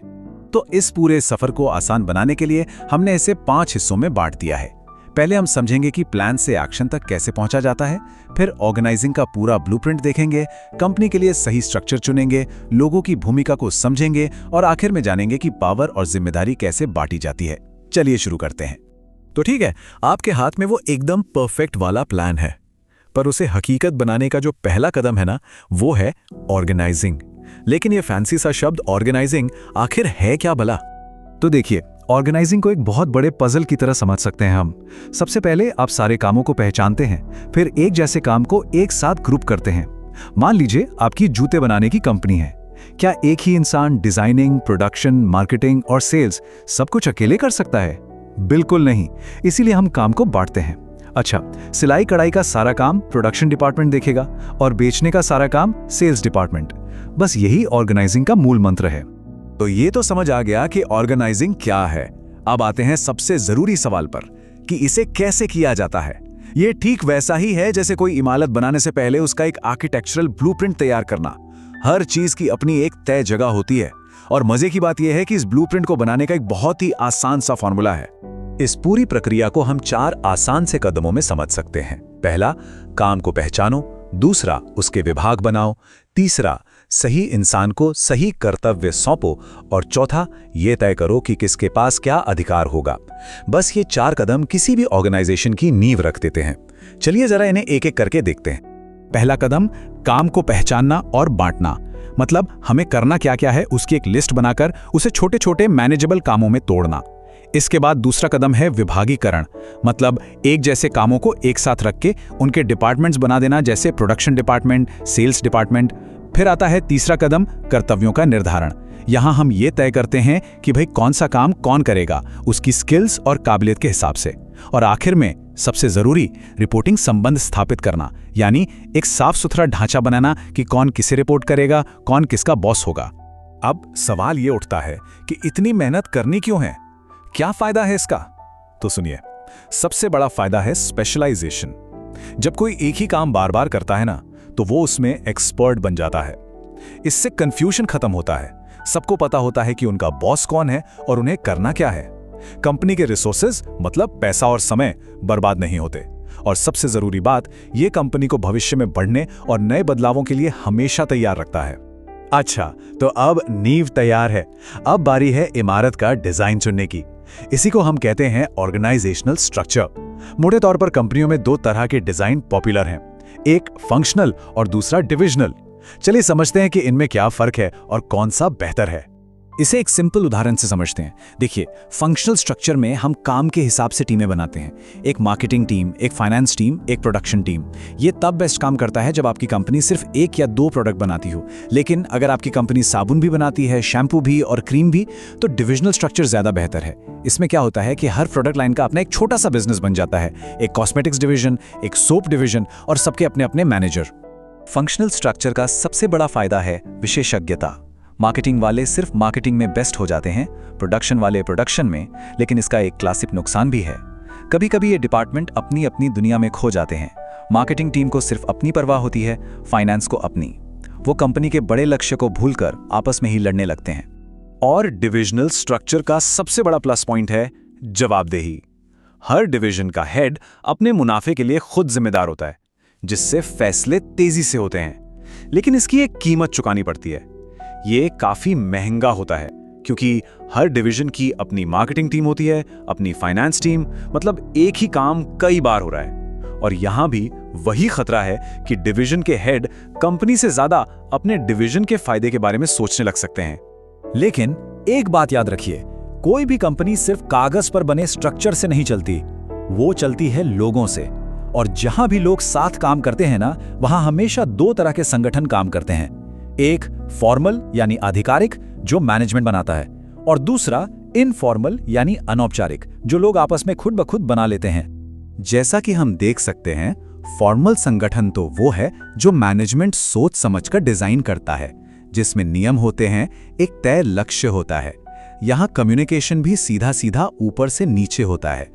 तो इस पूरे सफर को आसान बनाने के लिए हमने इसे 5 हिस्सों में बांट दिया है। पहले हम समझेंगे कि प्लान से एक्शन तक कैसे पहुंचा जाता है, फिर ऑर्गेनाइजिंग का पूरा ब्लूप्रिंट देखेंगे, कंपनी के लिए सही स्ट्रक्चर चुनेंगे, लोगों की भूमिका को समझेंगे और आखिर में जानेंगे कि पावर और जिम्मेदारी कैसे बांटी जाती है। चलिए शुरू करते हैं। तो ठीक है, आपके हाथ में वो एकदम परफेक्ट वाला प्लान है, पर उसे हकीकत बनाने का जो पहला कदम है ना, वो है ऑर्गेनाइजिंग। लेकिन ये फैंसी सा शब्द ऑर्गेनाइजिंग आखिर है क्या भला? तो देखिए, ऑर्गेनाइजिंग को एक बहुत बड़े पजल की तरह समझ सकते हैं हम। सबसे पहले आप सारे कामों को पहचानते हैं, फिर एक जैसे काम को एक साथ ग्रुप करते हैं। मान लीजिए आपकी जूते बनाने की कंपनी है। क्या एक ही इंसान डिजाइनिंग, प्रोडक्शन, मार्केटिंग और सेल्स सब कुछ अकेले कर सकता है? बिल्कुल नहीं। इसीलिए हम काम को बांटते हैं। अच्छा, सिलाई कढ़ाई का सारा काम प्रोडक्शन डिपार्टमेंट देखेगा और बेचने का सारा काम सेल्स डिपार्टमेंट। बस यही ऑर्गेनाइजिंग का मूल मंत्र है। तो ये तो समझ आ गया कि ऑर्गेनाइजिंग क्या है। अब आते हैं सबसे जरूरी सवाल पर, कि इसे कैसे किया जाता है। ये ठीक वैसा ही है जैसे कोई इमारत बनाने से पहले उसका एक आर्किटेक्चरल ब्लूप्रिंट तैयार करना। हर चीज की अपनी एक तय जगह होती है, और मजे की बात यह है कि इस ब्लूप्रिंट को बनाने का एक बहुत ही आसान सा फॉर्मूला है। इस पूरी प्रक्रिया को हम 4 आसान से कदमों में समझ सकते हैं। पहला, काम को पहचानो। दूसरा, उसके विभाग बनाओ। तीसरा, सही इंसान को सही कर्तव्य सौंपो। और चौथा, ये तय करो कि किसके पास क्या अधिकार होगा। बस ये 4 कदम किसी भी ऑर्गेनाइजेशन की नींव रख देते हैं। चलिए जरा इन्हें एक एक करके देखते हैं। पहला कदम, काम को पहचानना और बांटना। मतलब हमें करना क्या क्या है उसकी एक लिस्ट बनाकर उसे छोटे छोटे मैनेजेबल कामों में तोड़ना। इसके बाद दूसरा कदम है विभागीकरण। मतलब एक जैसे कामों को एक साथ रख के उनके डिपार्टमेंट्स बना देना, जैसे प्रोडक्शन डिपार्टमेंट, सेल्स डिपार्टमेंट। फिर आता है तीसरा कदम, कर्तव्यों का निर्धारण। यहाँ हम ये तय करते हैं कि भाई कौन सा काम कौन करेगा, उसकी स्किल्स और काबिलियत के हिसाब से। और आखिर में सबसे जरूरी, रिपोर्टिंग संबंध स्थापित करना, यानी एक साफ सुथरा ढांचा बनाना कि कौन किसे रिपोर्ट करेगा, कौन किसका बॉस होगा। अब सवाल ये उठता है कि इतनी मेहनत करनी क्यों है, क्या फायदा है इसका? तो सुनिए, सबसे बड़ा फायदा है स्पेशलाइजेशन। जब कोई एक ही काम बार बार करता है ना, तो वो उसमें एक्सपर्ट बन जाता है। इससे कंफ्यूजन खत्म होता है। सबको पता होता है कि उनका बॉस कौन है और उन्हें करना क्या है। कंपनी के रिसोर्सेज, मतलब पैसा और समय, बर्बाद नहीं होते। और सबसे जरूरी बात, ये कंपनी को भविष्य में बढ़ने और नए बदलावों के लिए हमेशा तैयार रखता है। अच्छा, तो अब नींव तैयार है। अब बारी है इमारत का डिजाइन चुनने की। इसी को हम कहते हैं ऑर्गेनाइजेशनल स्ट्रक्चर। मोटे तौर पर कंपनियों में 2 तरह के डिजाइन पॉपुलर हैं, एक फंक्शनल और दूसरा डिविजनल। चलिए समझते हैं कि इनमें क्या फर्क है और कौन सा बेहतर है। इसे एक सिंपल उदाहरण से समझते हैं। देखिए, फंक्शनल स्ट्रक्चर में हम काम के हिसाब से टीमें बनाते हैं। एक मार्केटिंग टीम, एक फाइनेंस टीम, एक प्रोडक्शन टीम। ये तब बेस्ट काम करता है जब आपकी कंपनी सिर्फ 1 या 2 प्रोडक्ट बनाती हो। लेकिन अगर आपकी कंपनी साबुन भी बनाती है, शैम्पू भी और क्रीम भी, तो डिविजनल स्ट्रक्चर ज्यादा बेहतर है। इसमें क्या होता है कि हर प्रोडक्ट लाइन का अपना एक छोटा सा बिजनेस बन जाता है। एक कॉस्मेटिक्स डिवीजन, एक सोप डिवीजन, और सबके अपने अपने मैनेजर। फंक्शनल स्ट्रक्चर का सबसे बड़ा फायदा है विशेषज्ञता। मार्केटिंग वाले सिर्फ मार्केटिंग में बेस्ट हो जाते हैं, प्रोडक्शन वाले प्रोडक्शन में। लेकिन इसका एक क्लासिक नुकसान भी है। कभी कभी ये डिपार्टमेंट अपनी अपनी दुनिया में खो जाते हैं। मार्केटिंग टीम को सिर्फ अपनी परवाह होती है, फाइनेंस को अपनी। वो कंपनी के बड़े लक्ष्य को भूलकर आपस में ही लड़ने लगते हैं। और डिविजनल स्ट्रक्चर का सबसे बड़ा प्लस पॉइंट है जवाबदेही। हर डिवीजन का हेड अपने मुनाफे के लिए खुद जिम्मेदार होता है, जिससे फैसले तेजी से होते हैं। लेकिन इसकी एक कीमत चुकानी पड़ती है। ये काफी महंगा होता है, क्योंकि हर डिवीजन की अपनी मार्केटिंग टीम होती है, अपनी फाइनेंस टीम। मतलब एक ही काम कई बार हो रहा है। और यहां भी वही खतरा है कि डिवीजन के हेड कंपनी से ज्यादा अपने डिवीजन के फायदे के बारे में सोचने लग सकते हैं। लेकिन एक बात याद रखिए, कोई भी कंपनी सिर्फ कागज पर बने स्ट्रक्चर से नहीं चलती, वो चलती है लोगों से। और जहां भी लोग साथ काम करते हैं ना, वहां हमेशा 2 तरह के संगठन काम करते हैं। एक फॉर्मल यानी आधिकारिक, जो मैनेजमेंट बनाता है, और दूसरा इनफॉर्मल यानी अनौपचारिक, जो लोग आपस में खुद ब खुद बना लेते हैं। जैसा कि हम देख सकते हैं, फॉर्मल संगठन तो वो है जो मैनेजमेंट सोच समझकर डिजाइन करता है, जिसमें नियम होते हैं, एक तय लक्ष्य होता है। यहां कम्युनिकेशन भी सीधा सीधा ऊपर से नीचे होता है।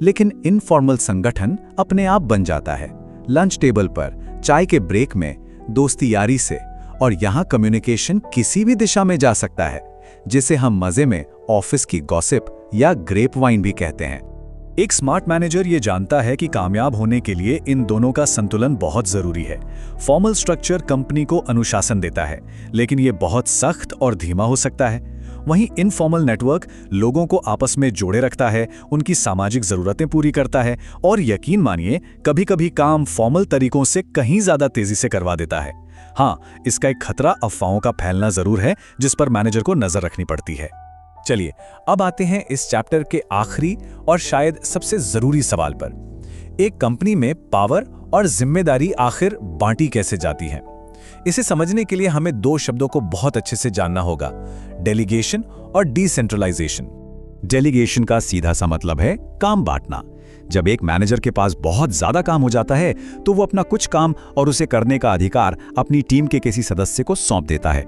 लेकिन इनफॉर्मल संगठन अपने आप बन जाता है, लंच टेबल पर, चाय के ब्रेक में, दोस्ती यारी से। और यहां कम्युनिकेशन किसी भी दिशा में जा सकता है, जिसे हम मजे में ऑफिस की गॉसिप या ग्रेप वाइन भी कहते हैं। एक स्मार्ट मैनेजर ये जानता है कि कामयाब होने के लिए इन दोनों का संतुलन बहुत जरूरी है। फॉर्मल स्ट्रक्चर कंपनी को अनुशासन देता है, लेकिन ये बहुत सख्त और धीमा हो सकता है। वहीं इनफॉर्मल नेटवर्क लोगों को आपस में जोड़े रखता है, उनकी सामाजिक जरूरतें पूरी करता है, और यकीन मानिए, कभी-कभी काम फॉर्मल तरीकों से कहीं ज्यादा तेजी से करवा देता है। हाँ, इसका एक खतरा अफवाहों का फैलना जरूर है, जिस पर मैनेजर को नजर रखनी पड़ती है। चलिए अब आते हैं इस चैप्टर के आखिरी और शायद सबसे जरूरी सवाल पर। एक कंपनी में पावर और जिम्मेदारी आखिर बांटी कैसे जाती है? इसे समझने के लिए हमें 2 शब्दों को बहुत अच्छे से जानना होगा, डेलीगेशन और डिसेंट्रलाइजेशन। डेलीगेशन का सीधा सा मतलब है काम बांटना। जब एक मैनेजर के पास बहुत ज्यादा काम हो जाता है, तो वो अपना कुछ काम और उसे करने का अधिकार अपनी टीम के किसी सदस्य को सौंप देता है।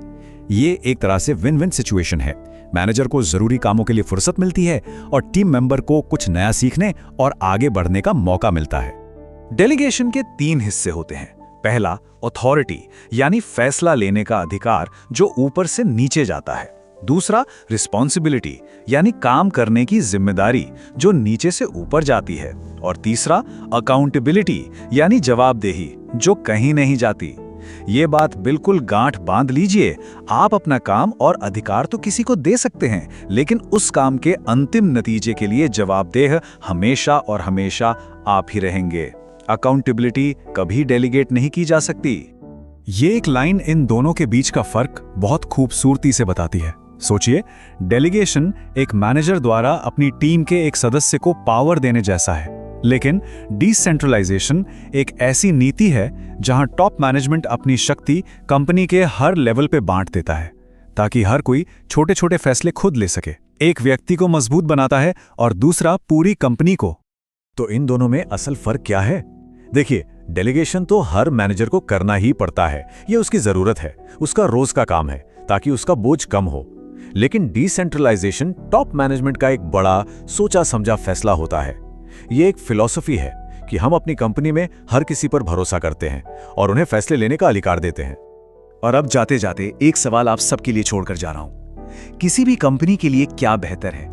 ये एक तरह से विन विन सिचुएशन है। मैनेजर को जरूरी कामों के लिए फुर्सत मिलती है और टीम मेंबर को कुछ नया सीखने और आगे बढ़ने का मौका मिलता है। डेलीगेशन के 3 हिस्से होते हैं। पहला, अथॉरिटी यानी फैसला लेने का अधिकार जो ऊपर से नीचे जाता है। दूसरा, रिस्पॉन्सिबिलिटी यानी काम करने की जिम्मेदारी जो नीचे से ऊपर जाती है। और तीसरा, अकाउंटेबिलिटी यानी जवाबदेही जो कहीं नहीं जाती। ये बात बिल्कुल गांठ बांध लीजिए, आप अपना काम और अधिकार तो किसी को दे सकते हैं, लेकिन उस काम के अंतिम नतीजे के लिए जवाबदेह हमेशा और हमेशा आप ही रहेंगे। अकाउंटेबिलिटी कभी डेलीगेट नहीं की जा सकती। ये एक लाइन इन दोनों के बीच का फर्क बहुत खूबसूरती से बताती है। सोचिए, डेलीगेशन एक मैनेजर द्वारा अपनी टीम के एक सदस्य को पावर देने जैसा है, लेकिन डिसेंट्रलाइजेशन एक ऐसी नीति है जहां टॉप मैनेजमेंट अपनी शक्ति कंपनी के हर लेवल पे बांट देता है ताकि हर कोई छोटे छोटे फैसले खुद ले सके। एक व्यक्ति को मजबूत बनाता है और दूसरा पूरी कंपनी को। तो इन दोनों में असल फर्क क्या है? देखिए, डेलीगेशन तो हर मैनेजर को करना ही पड़ता है, ये उसकी जरूरत है, उसका रोज का काम है ताकि उसका बोझ कम हो। लेकिन डिसेंट्रलाइजेशन टॉप मैनेजमेंट का एक बड़ा सोचा समझा फैसला होता है। ये एक फिलॉसफी है कि हम अपनी कंपनी में हर किसी पर भरोसा करते हैं और उन्हें फैसले लेने का अधिकार देते हैं। और अब जाते जाते एक सवाल आप सबके लिए छोड़कर जा रहा हूं। किसी भी कंपनी के लिए क्या बेहतर है?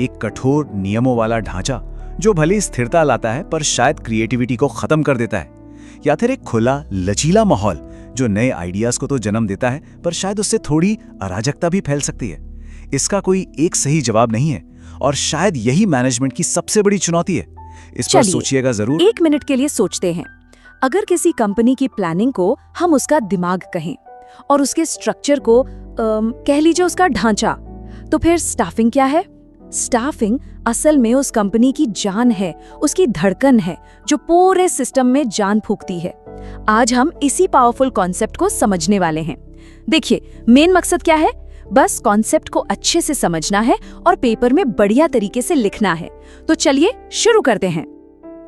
एक कठोर नियमों वाला ढांचा जो भले स्थिरता लाता है पर शायद क्रिएटिविटी को खत्म कर देता है, या फिर एक खुला लचीला माहौल जो नए आइडियाज को तो जन्म देता है पर शायद उससे थोड़ी अराजकता भी फैल सकती है? इसका कोई एक सही जवाब नहीं है और शायद यही मैनेजमेंट की सबसे बड़ी चुनौती है। इस पर सोचिएगा जरूर। 1 मिनट के लिए सोचते हैं। अगर किसी कंपनी की प्लानिंग को हम उसका दिमाग कहें और उसके स्ट्रक्चर को कह लीजिए उसका ढांचा, तो फिर स्टाफिंग क्या है? स्टाफिंग असल में उस कंपनी की जान है, उसकी धड़कन है जो पूरे सिस्टम में जान फूंकती है। आज हम इसी पावरफुल कॉन्सेप्ट को समझने वाले हैं। देखिए, मेन मकसद क्या है? बस कॉन्सेप्ट को अच्छे से समझना है और पेपर में बढ़िया तरीके से लिखना है। तो चलिए शुरू करते हैं।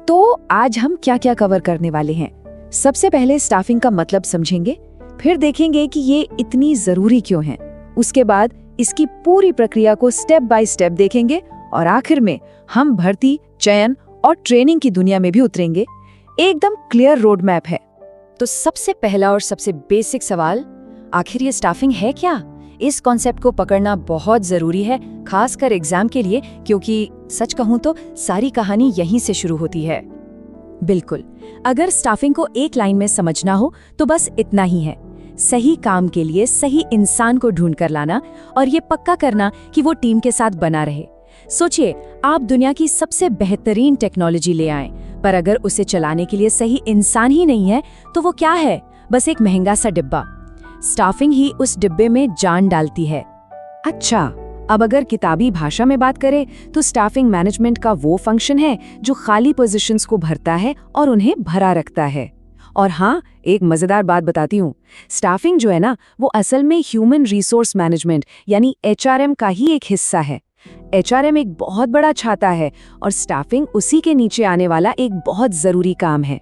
तो आज हम क्या क्या कवर करने वाले हैं? सबसे पहले स्टाफिंग का मतलब समझेंगे, फिर देखेंगे कि ये इतनी जरूरी क्यों है। उसके बाद इसकी पूरी प्रक्रिया को स्टेप बाय स्टेप देखेंगे और आखिर में हम भर्ती, चयन और ट्रेनिंग की दुनिया में भी उतरेंगे। एकदम क्लियर रोड मैप है। तो सबसे पहला और सबसे बेसिक सवाल, आखिर ये स्टाफिंग है क्या? इस कॉन्सेप्ट को पकड़ना बहुत जरूरी है, खासकर एग्जाम के लिए, क्योंकि सच कहूं तो सारी कहानी यहीं से शुरू होती है। बिल्कुल, अगर स्टाफिंग को एक लाइन में समझना हो तो बस इतना ही है। सही काम के लिए सही इंसान को ढूंढ कर लाना और ये पक्का करना कि वो टीम के साथ बना रहे। सोचिए, आप दुनिया की सबसे बेहतरीन टेक्नोलॉजी ले आएं, पर अगर उसे चलाने के लिए सही इंसान ही नहीं है तो वो क्या है? बस एक महंगा सा डिब्बा। स्टाफिंग ही उस डिब्बे में जान डालती है। अच्छा, अब अगर किताबी भाषा में बात करें तो स्टाफिंग मैनेजमेंट का वो फंक्शन है जो खाली पोजीशंस को भरता है और उन्हें भरा रखता है। और हाँ, एक मजेदार बात बताती हूँ, स्टाफिंग जो है ना, वो असल में ह्यूमन रिसोर्स मैनेजमेंट यानी HRM का ही एक हिस्सा है। HRM एक बहुत बड़ा छाता है और स्टाफिंग उसी के नीचे आने वाला एक बहुत जरूरी काम है।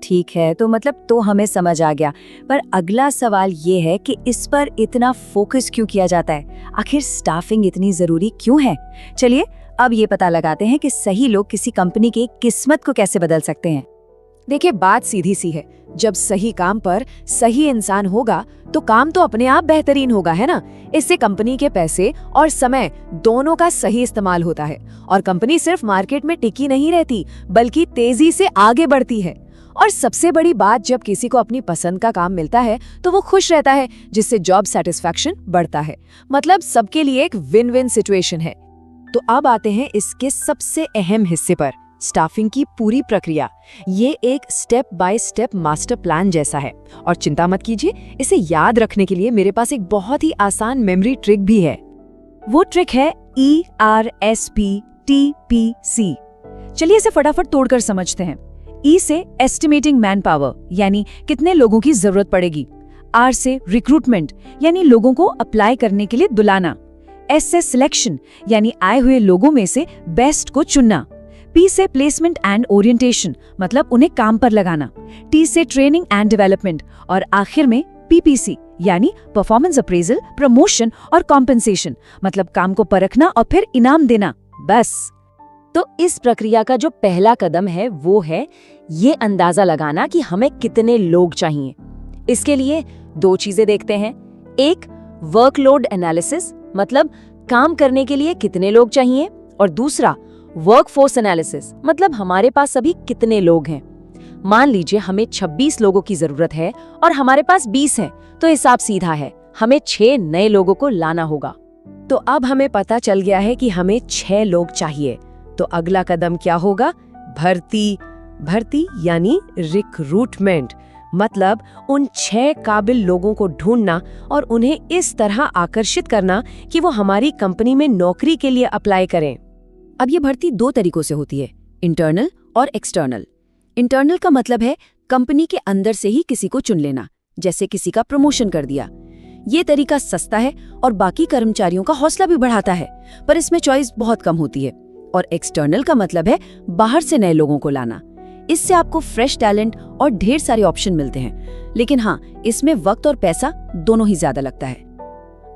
ठीक है, तो मतलब तो हमें समझ आ गया, पर अगला सवाल ये है कि इस पर इतना फोकस क्यों किया जाता है? आखिर स्टाफिंग इतनी जरूरी क्यों है? चलिए अब ये पता लगाते हैं कि सही लोग किसी कंपनी की किस्मत को कैसे बदल सकते हैं। देखिए, बात सीधी सी है। जब सही काम पर सही इंसान होगा तो काम तो अपने आप बेहतरीन होगा, है ना? इससे कंपनी के पैसे और समय दोनों का सही इस्तेमाल होता है और कंपनी सिर्फ मार्केट में टिकी नहीं रहती बल्कि तेजी से आगे बढ़ती है। और सबसे बड़ी बात, जब किसी को अपनी पसंद का काम मिलता है तो वो खुश रहता है, जिससे जॉब सेटिस्फैक्शन बढ़ता है। मतलब सबके लिए एक विन विन सिचुएशन है। तो अब आते हैं इसके सबसे अहम हिस्से पर, स्टाफिंग की पूरी प्रक्रिया। ये एक step by step master plan जैसा है और चिंता मत कीजिए, इसे याद रखने के लिए मेरे पास एक बहुत ही आसान मेमोरी ट्रिक भी है। वो ट्रिक है ERSPTPC। चलिए इसे फटाफट तोड़कर समझते हैं। E से एस्टिमेटिंग मैन पावर यानी कितने लोगों की जरूरत पड़ेगी। R से रिक्रूटमेंट यानी लोगों को अप्लाई करने के लिए बुलाना। S से सिलेक्शन यानी आए हुए लोगों में से बेस्ट को चुनना। P से प्लेसमेंट एंड ओरिएंटेशन मतलब उन्हें काम पर लगाना। T से ट्रेनिंग एंड डेवलपमेंट और आखिर में PPC यानी परफॉर्मेंस अप्रेजल, प्रमोशन और कॉम्पेंसेशन, मतलब काम को परखना और फिर इनाम देना, बस। तो इस प्रक्रिया का जो पहला कदम है वो है ये अंदाजा लगाना कि हमें कितने लोग चाहिए। इसके लिए 2 चीजें देखते हैं। एक, वर्कलोड एनालिसिस, मतलब काम करने के लिए कितने लोग चाहिए, और दूसरा वर्कफोर्स एनालिसिस, मतलब हमारे पास अभी कितने लोग हैं। मान लीजिए हमें 26 लोगों की जरूरत है और हमारे पास 20 हैं, तो हिसाब सीधा है, हमें 6 नए लोगों को लाना होगा। तो अब हमें पता चल गया है कि हमें 6 लोग चाहिए। तो अगला कदम क्या होगा? भर्ती यानी रिक्रूटमेंट, मतलब उन 6 काबिल लोगों को ढूंढना और उन्हें इस तरह आकर्षित करना कि वो हमारी कंपनी में नौकरी के लिए अप्लाई करें। अब ये भर्ती 2 तरीकों से होती है, इंटरनल और एक्सटर्नल। इंटरनल का मतलब है कंपनी के अंदर से ही किसी को चुन लेना, जैसे किसी का प्रमोशन कर दिया। ये तरीका सस्ता है और बाकी कर्मचारियों का हौसला भी बढ़ाता है, पर इसमें चॉइस बहुत कम होती है। और एक्सटर्नल का मतलब है बाहर से नए लोगों को लाना। इससे आपको फ्रेश टैलेंट और ढेर सारे ऑप्शन मिलते हैं, लेकिन हाँ, इसमें वक्त और पैसा दोनों ही ज्यादा लगता है।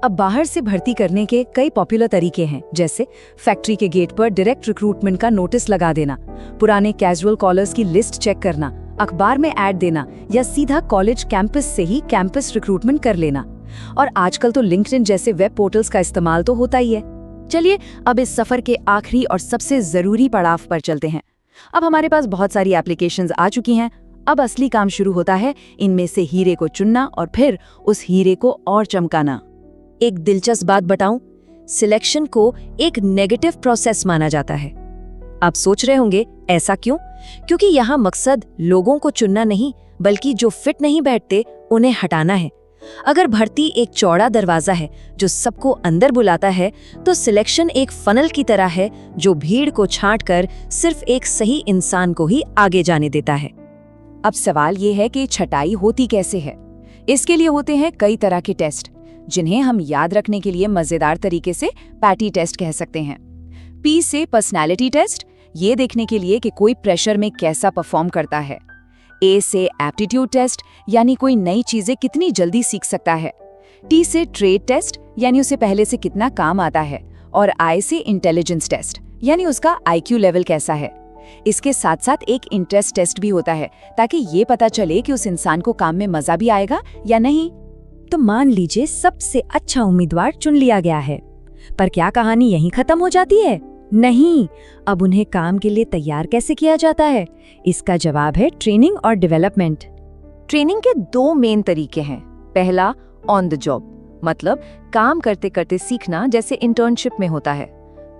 अब बाहर से भर्ती करने के कई पॉपुलर तरीके हैं, जैसे फैक्ट्री के गेट पर डायरेक्ट रिक्रूटमेंट का नोटिस लगा देना, पुराने कैजुअल कॉलर्स की लिस्ट चेक करना, अखबार में ऐड देना, या सीधा कॉलेज कैंपस से ही कैंपस रिक्रूटमेंट कर लेना। और आजकल तो लिंक्डइन जैसे वेब पोर्टल्स का इस्तेमाल तो होता ही है। चलिए अब इस सफर के आखिरी और सबसे जरूरी पड़ाव पर चलते हैं। अब हमारे पास बहुत सारी एप्लीकेशंस आ चुकी हैं। अब असली काम शुरू होता है, इनमें से हीरे को चुनना और फिर उस हीरे को और चमकाना। एक दिलचस्प बात बताऊं, सिलेक्शन को एक नेगेटिव प्रोसेस माना जाता है। आप सोच रहे होंगे ऐसा क्यों? क्योंकि यहाँ मकसद लोगों को चुनना नहीं, बल्कि जो फिट नहीं बैठते उन्हें हटाना है। अगर भर्ती एक चौड़ा दरवाजा है जो सबको अंदर बुलाता है, तो सिलेक्शन एक फनल की तरह है जो भीड़ को छांटकर सिर्फ एक सही इंसान को ही आगे जाने देता है। अब सवाल ये है कि छटाई होती कैसे है? इसके लिए होते हैं कई तरह के टेस्ट, जिन्हें हम याद रखने के लिए मजेदार तरीके से पैटी टेस्ट कह सकते हैं। P से पर्सनालिटी टेस्ट, ये देखने के लिए कि कोई प्रेशर में कैसा परफॉर्म करता है। A से एप्टीट्यूड टेस्ट, यानी कोई नई चीजें कितनी जल्दी सीख सकता है। T से ट्रेड टेस्ट, यानी उसे पहले से कितना काम आता है। और I से इंटेलिजेंस टेस्ट, यानी उसका IQ लेवल कैसा है। इसके साथ साथ एक इंटरेस्ट टेस्ट भी होता है, ताकि ये पता चले कि उस इंसान को काम में मजा भी आएगा या नहीं। तो मान लीजिए सबसे अच्छा उम्मीदवार चुन लिया गया है, पर क्या कहानी यहीं खत्म हो जाती है? नहीं, अब उन्हें काम के लिए तैयार कैसे किया जाता है? इसका जवाब है ट्रेनिंग और डेवलपमेंट। ट्रेनिंग के 2 मेन तरीके हैं। पहला, ऑन द जॉब, मतलब काम करते करते सीखना, जैसे इंटर्नशिप में होता है।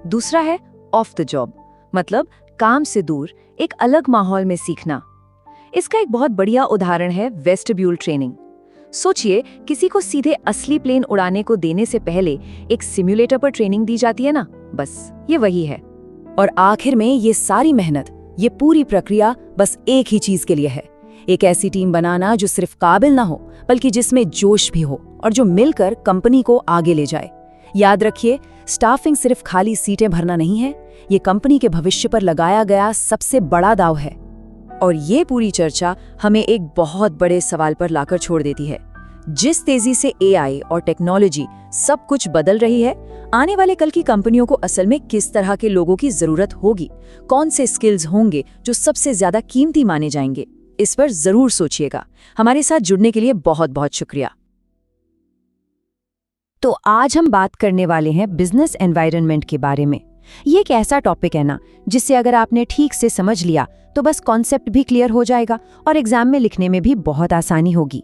दूसरा है ऑफ द जॉब, मतलब काम से दूर एक अलग माहौल में सीखना। इसका एक बहुत बढ़िया उदाहरण है वेस्टिब्यूल ट्रेनिंग। सोचिए, किसी को सीधे असली प्लेन उड़ाने को देने से पहले एक सिम्युलेटर पर ट्रेनिंग दी जाती है ना, बस ये वही है। और आखिर में ये सारी मेहनत, ये पूरी प्रक्रिया बस एक ही चीज के लिए है, एक ऐसी टीम बनाना जो सिर्फ काबिल ना हो, बल्कि जिसमें जोश भी हो और जो मिलकर कंपनी को आगे ले जाए। याद रखिए, स्टाफिंग सिर्फ खाली सीटें भरना नहीं है, ये कंपनी के भविष्य पर लगाया गया सबसे बड़ा दांव है। और ये पूरी चर्चा हमें एक बहुत बड़े सवाल पर लाकर छोड़ देती है। जिस तेजी से AI और टेक्नोलॉजी सब कुछ बदल रही है, आने वाले कल की कंपनियों को असल में किस तरह के लोगों की जरूरत होगी, कौन से स्किल्स होंगे जो सबसे ज्यादा कीमती माने जाएंगे, इस पर जरूर सोचिएगा। हमारे साथ जुड़ने के लिए बहुत बहुत शुक्रिया। तो आज हम बात करने वाले हैं बिजनेस एनवायरनमेंट के बारे में। ये एक ऐसा टॉपिक है ना, जिससे अगर आपने ठीक से समझ लिया तो बस कॉन्सेप्ट भी क्लियर हो जाएगा और एग्जाम में लिखने में भी बहुत आसानी होगी।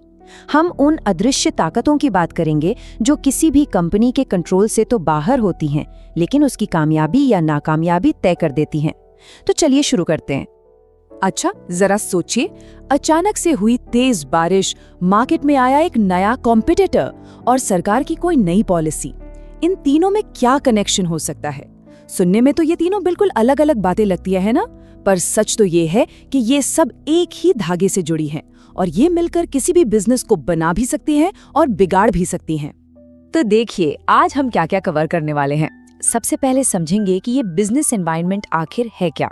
हम उन अदृश्य ताकतों की बात करेंगे जो किसी भी कंपनी के कंट्रोल से तो बाहर होती हैं, लेकिन उसकी कामयाबी या नाकामयाबी तय कर देती हैं। तो चलिए शुरू करते हैं। अच्छा, जरा सोचिए, अचानक से हुई तेज बारिश, मार्केट में आया एक नया कॉम्पिटिटर और सरकार की कोई नई पॉलिसी। इन तीनों में क्या कनेक्शन हो सकता है? सुनने में तो ये तीनों बिल्कुल अलग अलग बातें लगती है ना, पर सच तो ये है कि ये सब एक ही धागे से जुड़ी हैं और ये मिलकर किसी भी बिजनेस को बना भी सकती हैं और बिगाड़ भी सकती हैं। तो देखिए, आज हम क्या क्या कवर करने वाले हैं। सबसे पहले समझेंगे कि ये बिजनेस एनवायरनमेंट आखिर है क्या,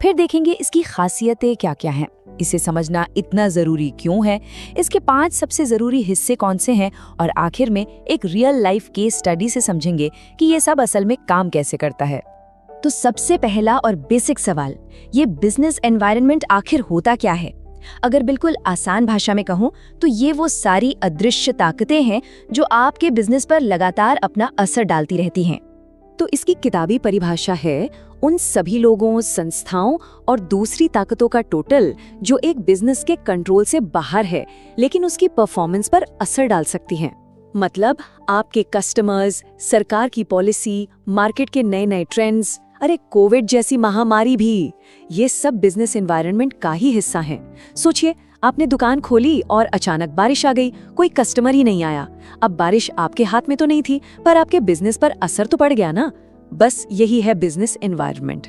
फिर देखेंगे इसकी खासियतें क्या क्या हैं, इसे समझना इतना ज़रूरी क्यों है, इसके 5 सबसे ज़रूरी हिस्से कौन से हैं, और आखिर में एक रियल लाइफ केस स्टडी से समझेंगे कि ये सब असल में काम कैसे करता है। तो सबसे पहला और बेसिक सवाल, ये बिजनेस एनवायरनमेंट आखिर होता क्या है? अगर बिल्कुल आसान भाषा में कहूँ तो ये वो सारी अदृश्य ताकतें हैं जो आपके बिजनेस पर लगातार अपना असर डालती रहती हैं। तो इसकी किताबी परिभाषा है उन सभी लोगों, संस्थाओं और दूसरी ताकतों का टोटल जो एक बिजनेस के कंट्रोल से बाहर है लेकिन उसकी परफॉर्मेंस पर असर डाल सकती हैं। मतलब आपके कस्टमर्स, सरकार की पॉलिसी, मार्केट के नए नए ट्रेंड्स, अरे कोविड जैसी महामारी भी, ये सब बिजनेस एनवायरनमेंट का ही हिस्सा हैं। सोचिए, आपने दुकान खोली और अचानक बारिश आ गई, कोई कस्टमर ही नहीं आया। अब बारिश आपके हाथ में तो नहीं थी, पर आपके बिजनेस पर असर तो पड़ गया ना। बस यही है बिजनेस एनवायरनमेंट।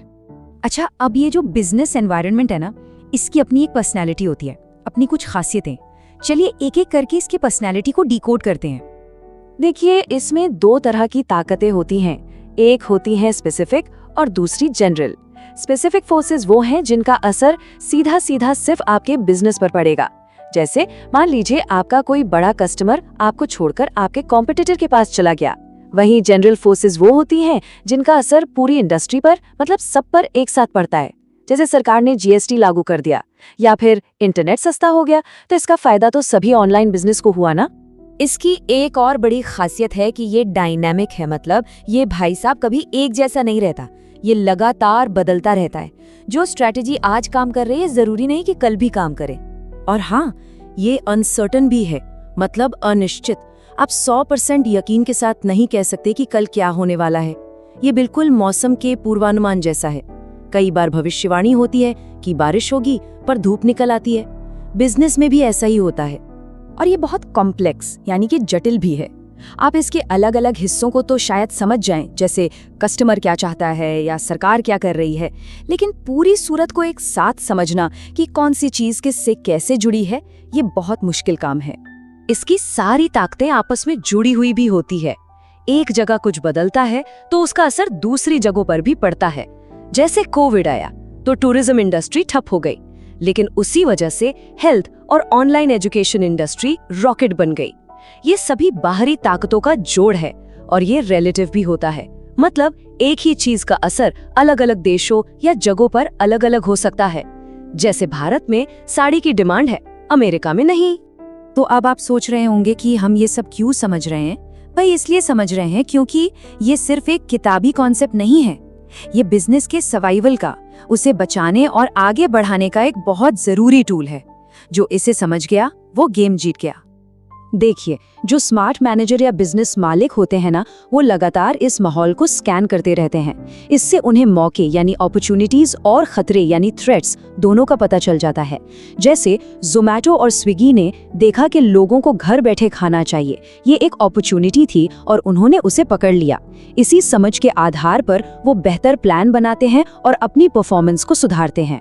अच्छा, अब ये जो बिजनेस एनवायरनमेंट है ना, इसकी अपनी एक पर्सनैलिटी होती है, अपनी कुछ खासियतें। चलिए एक एक करके इसकी पर्सनैलिटी को डिकोड करते हैं। देखिए, इसमें 2 तरह की ताकतें होती हैं। एक होती है स्पेसिफिक और दूसरी जनरल। स्पेसिफिक फोर्सेस वो हैं जिनका असर सीधा सीधा सिर्फ आपके बिजनेस पर पड़ेगा। जैसे मान लीजिए आपका कोई बड़ा कस्टमर आपको छोड़कर आपके कॉम्पिटिटर के पास चला गया। वहीं जनरल फोर्सेस वो होती हैं जिनका असर पूरी इंडस्ट्री पर, मतलब सब पर एक साथ पड़ता है। जैसे सरकार ने जीएसटी लागू कर दिया या फिर इंटरनेट सस्ता हो गया, तो इसका फायदा तो सभी ऑनलाइन बिजनेस को हुआ ना। इसकी एक और बड़ी खासियत है कि ये डायनामिक है, मतलब ये भाई साहब कभी एक जैसा नहीं रहता, ये लगातार बदलता रहता है। जो स्ट्रैटेजी आज काम कर रही है जरूरी नहीं कि कल भी काम करे। और हाँ, ये अनसर्टन भी है, मतलब अनिश्चित। आप 100% यकीन के साथ नहीं कह सकते कि कल क्या होने वाला है। ये बिल्कुल मौसम के पूर्वानुमान जैसा है। कई बार भविष्यवाणी होती है कि बारिश होगी, पर धूप निकल आती है। बिजनेस में भी ऐसा ही होता है। और ये बहुत कॉम्प्लेक्स यानी कि जटिल भी है। आप इसके अलग अलग हिस्सों को तो शायद समझ जाएं, जैसे कस्टमर क्या चाहता है या सरकार क्या कर रही है, लेकिन पूरी सूरत को एक साथ समझना कि कौन सी चीज किससे कैसे जुड़ी है, ये बहुत मुश्किल काम है। इसकी सारी ताकतें आपस में जुड़ी हुई भी होती है। एक जगह कुछ बदलता है तो उसका असर दूसरी जगहों पर भी पड़ता है। जैसे कोविड आया तो टूरिज्म इंडस्ट्री ठप हो गई, लेकिन उसी वजह से हेल्थ और ऑनलाइन एजुकेशन इंडस्ट्री रॉकेट बन गई। ये सभी बाहरी ताकतों का जोड़ है और ये रिलेटिव भी होता है। मतलब एक ही चीज का असर अलग अलग देशों या जगहों पर अलग अलग हो सकता है। जैसे भारत में साड़ी की डिमांड है, अमेरिका में नहीं। तो अब आप सोच रहे होंगे कि हम ये सब क्यों समझ रहे हैं? भाई इसलिए समझ रहे हैं क्योंकि ये सिर्फ एक किताबी कॉन्सेप्ट नहीं है। ये बिजनेस के सर्वाइवल का, उसे बचाने और आगे बढ़ाने का एक बहुत जरूरी टूल है। जो इसे समझ गया वो गेम जीत गया। देखिए, जो स्मार्ट मैनेजर या बिजनेस मालिक होते हैं ना, वो लगातार इस माहौल को स्कैन करते रहते हैं। इससे उन्हें मौके यानी अपॉर्चुनिटीज और खतरे यानी थ्रेट्स दोनों का पता चल जाता है। जैसे ज़ोमैटो और स्विगी ने देखा कि लोगों को घर बैठे खाना चाहिए, ये एक अपॉर्चुनिटी थी और उन्होंने उसे पकड़ लिया। इसी समझ के आधार पर वो बेहतर प्लान बनाते हैं और अपनी परफॉर्मेंस को सुधारते हैं।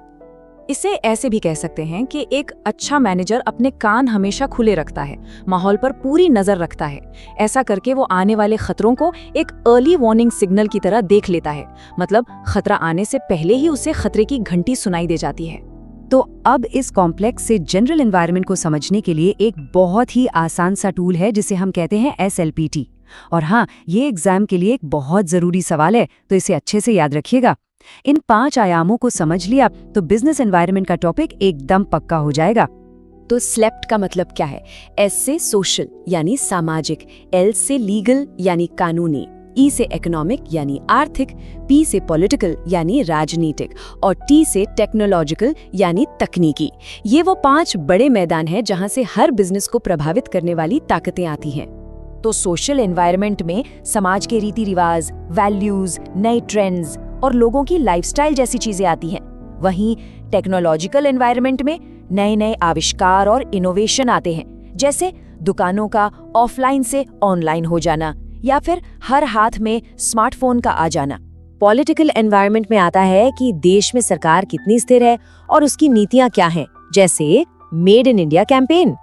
इसे ऐसे भी कह सकते हैं कि एक अच्छा मैनेजर अपने कान हमेशा खुले रखता है, माहौल पर पूरी नजर रखता है। ऐसा करके वो आने वाले खतरों को एक अर्ली वार्निंग सिग्नल की तरह देख लेता है। मतलब खतरा आने से पहले ही उसे खतरे की घंटी सुनाई दे जाती है। तो अब इस कॉम्प्लेक्स से जनरल एनवायरनमेंट को समझने के लिए एक बहुत ही आसान सा टूल है जिसे हम कहते हैं SLPT। और हाँ, ये एग्जाम के लिए एक बहुत जरूरी सवाल है, तो इसे अच्छे से याद रखिएगा। इन 5 आयामों को समझ लिया तो बिजनेस एनवायरनमेंट का टॉपिक एकदम पक्का हो जाएगा। तो स्लेप्ट का मतलब क्या है? S से सोशल यानी सामाजिक, L से लीगल यानी कानूनी, E से इकोनॉमिक यानी आर्थिक, P से पॉलिटिकल यानी राजनीतिक और T से टेक्नोलॉजिकल यानी तकनीकी। ये वो 5 बड़े मैदान हैं जहां से हर बिजनेस को प्रभावित करने वाली ताकतें आती हैं। तो सोशल एनवायरनमेंट में समाज के रीति रिवाज, वैल्यूज, नए ट्रेंड्स और लोगों की लाइफस्टाइल जैसी चीजें आती हैं। वहीं टेक्नोलॉजिकल एनवायरनमेंट में नए नए आविष्कार और इनोवेशन आते हैं, जैसे दुकानों का ऑफलाइन से ऑनलाइन हो जाना या फिर हर हाथ में स्मार्टफोन का आ जाना। पॉलिटिकल एनवायरनमेंट में आता है कि देश में सरकार कितनी स्थिर है और उसकी नीतियां क्या हैं, जैसे made in India campaign.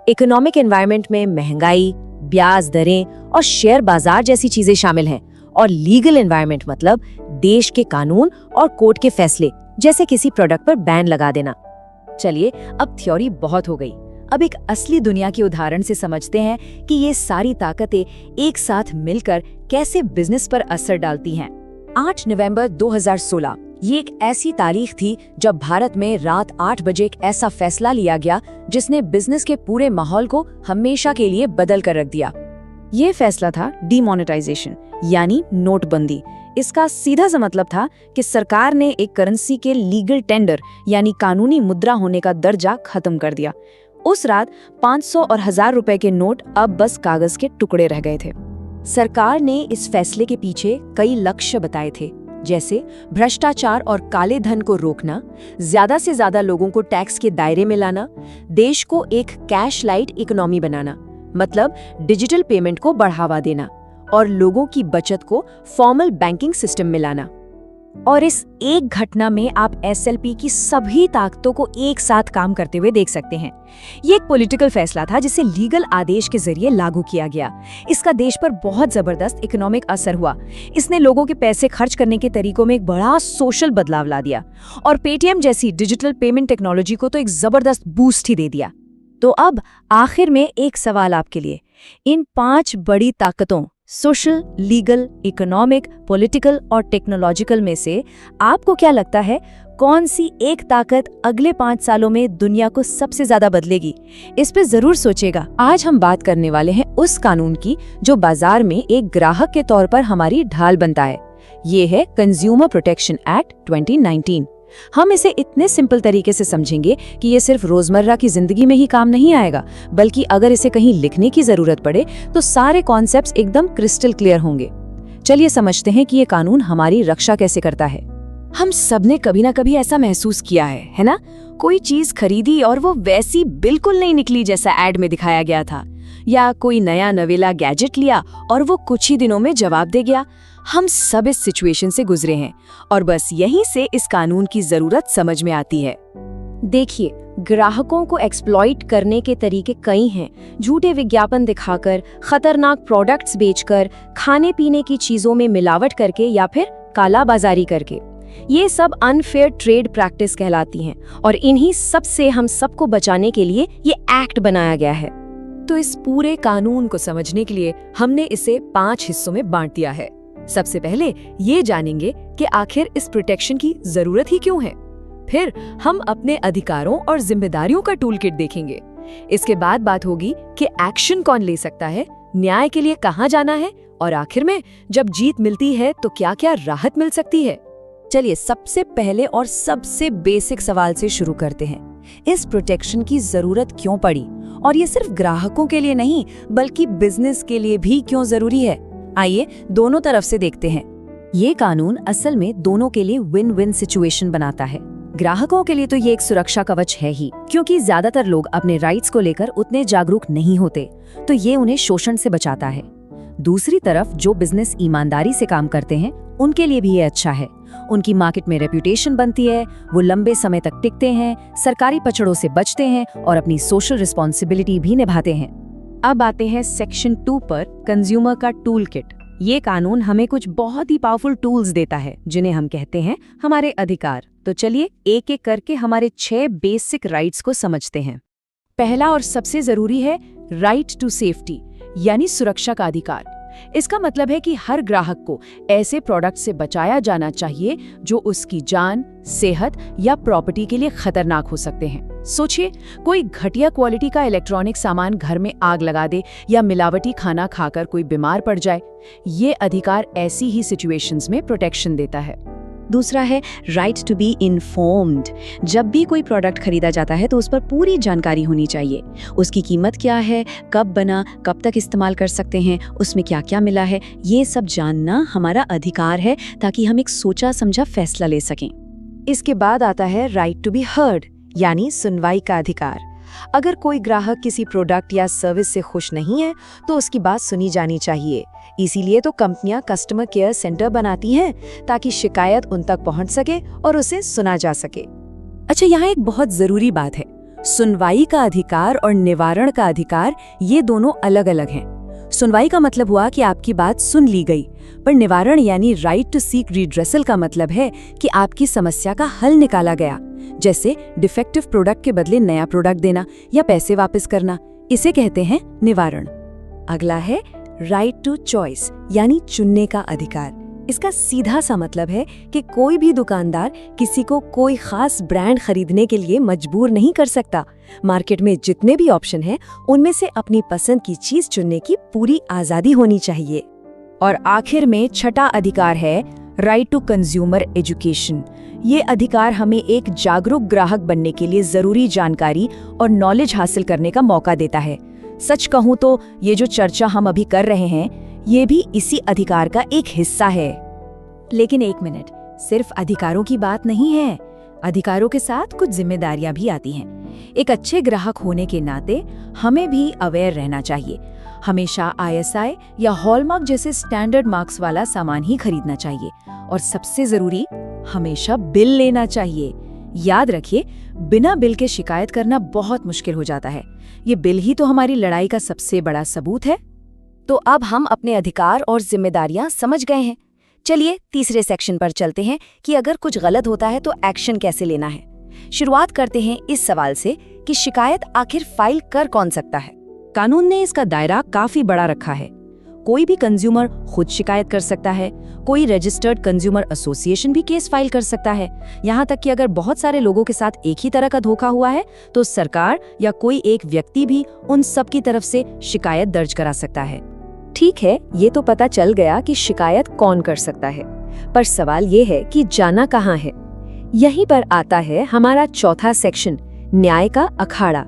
Economic environment में महंगाई, ब्याज दरें और शेयर बाजार जैसी चीजें शामिल हैं। और लीगल एनवायरनमेंट मतलब देश के कानून और कोर्ट के फैसले, जैसे किसी प्रोडक्ट पर बैन लगा देना। चलिए, अब थ्योरी बहुत हो गई, अब एक असली दुनिया के उदाहरण से समझते हैं कि ये सारी ताकतें एक साथ मिलकर कैसे बिजनेस पर असर डालती हैं। 8 नवंबर 2016 ये एक ऐसी तारीख थी जब भारत में रात 8 बजे एक ऐसा फैसला लिया गया जिसने बिजनेस के पूरे माहौल को हमेशा के लिए बदल कर रख दिया। ये फैसला था डीमोनेटाइजेशन यानी नोटबंदी। इसका सीधा सा मतलब था कि सरकार ने एक करेंसी के लीगल टेंडर यानी कानूनी मुद्रा होने का दर्जा खत्म कर दिया। उस रात 500 और 1000 रुपए के नोट अब बस कागज के टुकड़े रह गए थे। सरकार ने इस फैसले के पीछे कई लक्ष्य बताए थे, जैसे भ्रष्टाचार और काले धन को रोकना, ज्यादा से ज्यादा लोगों को टैक्स के दायरे में लाना, देश को एक कैश लाइट इकोनॉमी बनाना, मतलब डिजिटल पेमेंट को बढ़ावा देना, और लोगों की बचत को फॉर्मल बैंकिंग सिस्टम में लाना। और इस एक घटना में आप एसएलपी की सभी ताकतों को एक साथ काम करते हुए देख सकते हैं। ये एक पॉलिटिकल फैसला था जिसे लीगल आदेश के जरिए लागू किया गया। इसका देश पर बहुत जबरदस्त इकोनॉमिक असर हुआ। इसने लोगों के पैसे खर्च करने के तरीकों में एक बड़ा सोशल बदलाव ला दिया और पेटीएम जैसी डिजिटल पेमेंट टेक्नोलॉजी को तो एक जबरदस्त बूस्ट ही दे दिया। तो अब आखिर में एक सवाल आपके लिए, इन 5 बड़ी ताकतों सोशल, लीगल, इकोनॉमिक, पॉलिटिकल और टेक्नोलॉजिकल में से आपको क्या लगता है कौन सी एक ताकत अगले 5 सालों में दुनिया को सबसे ज्यादा बदलेगी? इस पे जरूर सोचेगा। आज हम बात करने वाले हैं उस कानून की जो बाजार में एक ग्राहक के तौर पर हमारी ढाल बनता है। ये है कंज्यूमर प्रोटेक्शन एक्ट 2019। हम इसे इतने सिंपल तरीके से समझेंगे कि ये सिर्फ रोजमर्रा की जिंदगी में ही काम नहीं आएगा, बल्कि अगर इसे कहीं लिखने की जरूरत पड़े तो सारे कॉन्सेप्ट्स एकदम क्रिस्टल क्लियर होंगे। चलिए समझते हैं कि ये कानून हमारी रक्षा कैसे करता है। हम सबने कभी ना कभी ऐसा महसूस किया है ना? कोई चीज खरीदी और वो वैसी बिल्कुल नहीं निकली जैसा एड में दिखाया गया था, या कोई नया नवेला गैजेट लिया और वो कुछ ही दिनों में जवाब दे गया। हम सब इस सिचुएशन से गुजरे हैं और बस यहीं से इस कानून की जरूरत समझ में आती है। देखिए, ग्राहकों को एक्सप्लॉइट करने के तरीके कई हैं। झूठे विज्ञापन दिखाकर, खतरनाक प्रोडक्ट्स बेचकर, खाने पीने की चीजों में मिलावट करके या फिर कालाबाजारी करके। ये सब अनफेयर ट्रेड प्रैक्टिस कहलाती हैं और इन्हीं सब से हम सबको बचाने के लिए ये एक्ट बनाया गया है। तो इस पूरे कानून को समझने के लिए हमने इसे 5 हिस्सों में बांट दिया है। सबसे पहले ये जानेंगे कि आखिर इस प्रोटेक्शन की जरूरत ही क्यों है। फिर हम अपने अधिकारों और जिम्मेदारियों का टूल किट देखेंगे। इसके बाद बात होगी कि एक्शन कौन ले सकता है, न्याय के लिए कहाँ जाना है, और आखिर में जब जीत मिलती है तो क्या क्या राहत मिल सकती है। चलिए सबसे पहले और सबसे बेसिक सवाल से शुरू करते हैं। इस प्रोटेक्शन की जरूरत क्यों पड़ी, और ये सिर्फ ग्राहकों के लिए नहीं बल्कि बिजनेस के लिए भी क्यों जरूरी है? आइए दोनों तरफ से देखते हैं। ये कानून असल में दोनों के लिए विन विन सिचुएशन बनाता है। ग्राहकों के लिए तो ये एक सुरक्षा कवच है ही, क्योंकि ज्यादातर लोग अपने राइट्स को लेकर उतने जागरूक नहीं होते, तो ये उन्हें शोषण से बचाता है। दूसरी तरफ जो बिजनेस ईमानदारी से काम करते हैं उनके लिए भी ये अच्छा है। उनकी मार्केट में रेप्यूटेशन बनती है, वो लंबे समय तक टिकते हैं, सरकारी पचड़ों से बचते हैं और अपनी सोशल रिस्पॉन्सिबिलिटी भी निभाते हैं। अब आते हैं सेक्शन 2 पर, कंज्यूमर का टूल किट। ये कानून हमें कुछ बहुत ही पावरफुल टूल्स देता है जिन्हें हम कहते हैं हमारे अधिकार। तो चलिए एक एक करके हमारे 6 बेसिक राइट्स को समझते हैं। पहला और सबसे जरूरी है राइट टू सेफ्टी, यानी सुरक्षा का अधिकार। इसका मतलब है कि हर ग्राहक को ऐसे प्रोडक्ट से बचाया जाना चाहिए जो उसकी जान, सेहत या प्रॉपर्टी के लिए खतरनाक हो सकते हैं। सोचिए, कोई घटिया क्वालिटी का इलेक्ट्रॉनिक सामान घर में आग लगा दे या मिलावटी खाना खाकर कोई बीमार पड़ जाए। ये अधिकार ऐसी ही सिचुएशंस में प्रोटेक्शन देता है। दूसरा है राइट टू बी इन्फॉर्म्ड। जब भी कोई प्रोडक्ट खरीदा जाता है तो उस पर पूरी जानकारी होनी चाहिए। उसकी कीमत क्या है, कब बना, कब तक इस्तेमाल कर सकते हैं, उसमें क्या क्या मिला है, ये सब जानना हमारा अधिकार है ताकि हम एक सोचा समझा फैसला ले सकें। इसके बाद आता है राइट टू बी हर्ड, यानी सुनवाई का अधिकार। अगर कोई ग्राहक किसी प्रोडक्ट या सर्विस से खुश नहीं है तो उसकी बात सुनी जानी चाहिए। इसीलिए तो कंपनियां कस्टमर केयर सेंटर बनाती हैं ताकि शिकायत उन तक पहुंच सके और उसे सुना जा सके। अच्छा, यहाँ एक बहुत जरूरी बात है, सुनवाई का अधिकार और निवारण का अधिकार ये दोनों अलग अलग हैं। सुनवाई का मतलब हुआ कि आपकी बात सुन ली गई, पर निवारण यानी राइट टू सीक रिड्रेसल का मतलब है कि आपकी समस्या का हल निकाला गया, जैसे डिफेक्टिव प्रोडक्ट के बदले नया प्रोडक्ट देना या पैसे वापस करना। इसे कहते हैं निवारण। अगला है राइट टू चॉइस यानी चुनने का अधिकार। इसका सीधा सा मतलब है कि कोई भी दुकानदार किसी को कोई खास ब्रांड खरीदने के लिए मजबूर नहीं कर सकता। मार्केट में जितने भी ऑप्शन हैं, उनमें से अपनी पसंद की चीज चुनने की पूरी आजादी होनी चाहिए। और आखिर में छठा अधिकार है राइट टू कंज्यूमर एजुकेशन। ये अधिकार हमें एक जागरूक ग्राहक बनने के लिए जरूरी जानकारी और नॉलेज हासिल करने का मौका देता है। सच कहूँ तो ये जो चर्चा हम अभी कर रहे हैं, ये भी इसी अधिकार का एक हिस्सा है। लेकिन एक मिनट, सिर्फ अधिकारों की बात नहीं है। अधिकारों के साथ कुछ जिम्मेदारियां भी आती हैं। एक अच्छे ग्राहक होने के नाते हमें भी अवेयर रहना चाहिए। हमेशा ISI या हॉलमार्क जैसे स्टैंडर्ड मार्क्स वाला सामान ही खरीदना चाहिए। और सबसे जरूरी, हमेशा बिल लेना चाहिए। याद रखिए, बिना बिल के शिकायत करना बहुत मुश्किल हो जाता है। ये बिल ही तो हमारी लड़ाई का सबसे बड़ा सबूत है। तो अब हम अपने अधिकार और जिम्मेदारियां समझ गए हैं। चलिए तीसरे सेक्शन पर चलते हैं कि अगर कुछ गलत होता है तो एक्शन कैसे लेना है। शुरुआत करते हैं इस सवाल से कि शिकायत आखिर फाइल कर कौन सकता है। कानून ने इसका दायरा काफी बड़ा रखा है। कोई भी कंज्यूमर खुद शिकायत कर सकता है, कोई रजिस्टर्ड कंज्यूमर एसोसिएशन भी केस फाइल कर सकता है। यहाँ तक कि अगर बहुत सारे लोगों के साथ एक ही तरह का धोखा हुआ है तो सरकार या कोई एक व्यक्ति भी उन सब की तरफ से शिकायत दर्ज करा सकता है। ठीक है, ये तो पता चल गया कि शिकायत कौन कर सकता है, पर सवाल ये है कि जाना कहाँ है। यहीं पर आता है हमारा चौथा सेक्शन, न्याय का अखाड़ा,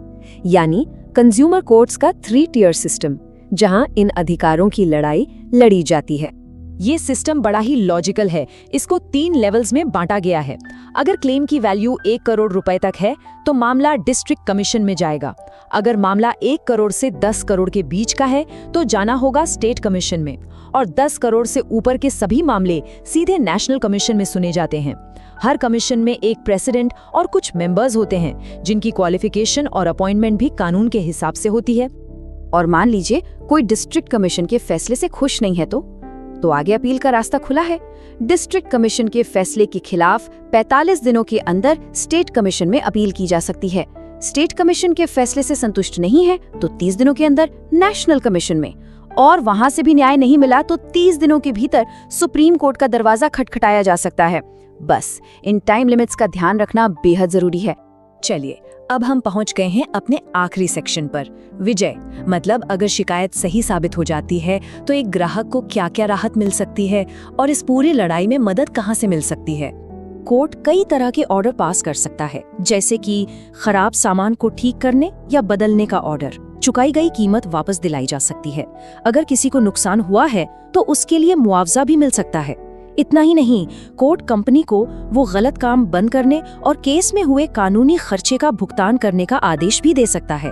यानी कंज्यूमर कोर्ट्स का 3 टियर सिस्टम, जहां इन अधिकारों की लड़ाई लड़ी जाती है। ये सिस्टम बड़ा ही लॉजिकल है। इसको 3 लेवल्स में बांटा गया है। अगर क्लेम की वैल्यू 1 करोड़ रुपए तक है तो मामला डिस्ट्रिक्ट कमीशन में जाएगा। अगर मामला 1 करोड़ से 10 करोड़ के बीच का है तो जाना होगा स्टेट कमीशन में, और 10 करोड़ से ऊपर के सभी मामले सीधे नेशनल कमीशन में सुने जाते हैं। हर कमीशन में एक प्रेसिडेंट और कुछ मेंबर्स होते हैं, जिनकी क्वालिफिकेशन और अपॉइंटमेंट भी कानून के हिसाब से होती है। और मान लीजिए कोई डिस्ट्रिक्ट कमीशन के फैसले से खुश नहीं है तो आगे अपील का रास्ता खुला है। डिस्ट्रिक्ट कमीशन के फैसले के खिलाफ 45 दिनों के अंदर स्टेट कमीशन में अपील की जा सकती है। स्टेट कमीशन के फैसले से संतुष्ट नहीं है तो 30 दिनों के अंदर नेशनल कमीशन में, और वहां से भी न्याय नहीं मिला तो 30 दिनों के भीतर सुप्रीम कोर्ट का दरवाजा खटखटाया जा सकता है। बस इन टाइम लिमिट्स का ध्यान रखना बेहद जरूरी है। चलिए, अब हम पहुंच गए हैं अपने आखिरी सेक्शन पर, विजय। मतलब अगर शिकायत सही साबित हो जाती है तो एक ग्राहक को क्या-क्या राहत मिल सकती है और इस पूरी लड़ाई में मदद कहां से मिल सकती है। कोर्ट कई तरह के ऑर्डर पास कर सकता है, जैसे कि खराब सामान को ठीक करने या बदलने का ऑर्डर। चुकाई गई कीमत वापस दिलाई जा सकती है। अगर किसी को नुकसान हुआ है तो उसके लिए मुआवजा भी मिल सकता है। इतना ही नहीं, कोर्ट कंपनी को वो गलत काम बंद करने और केस में हुए कानूनी खर्चे का भुगतान करने का आदेश भी दे सकता है।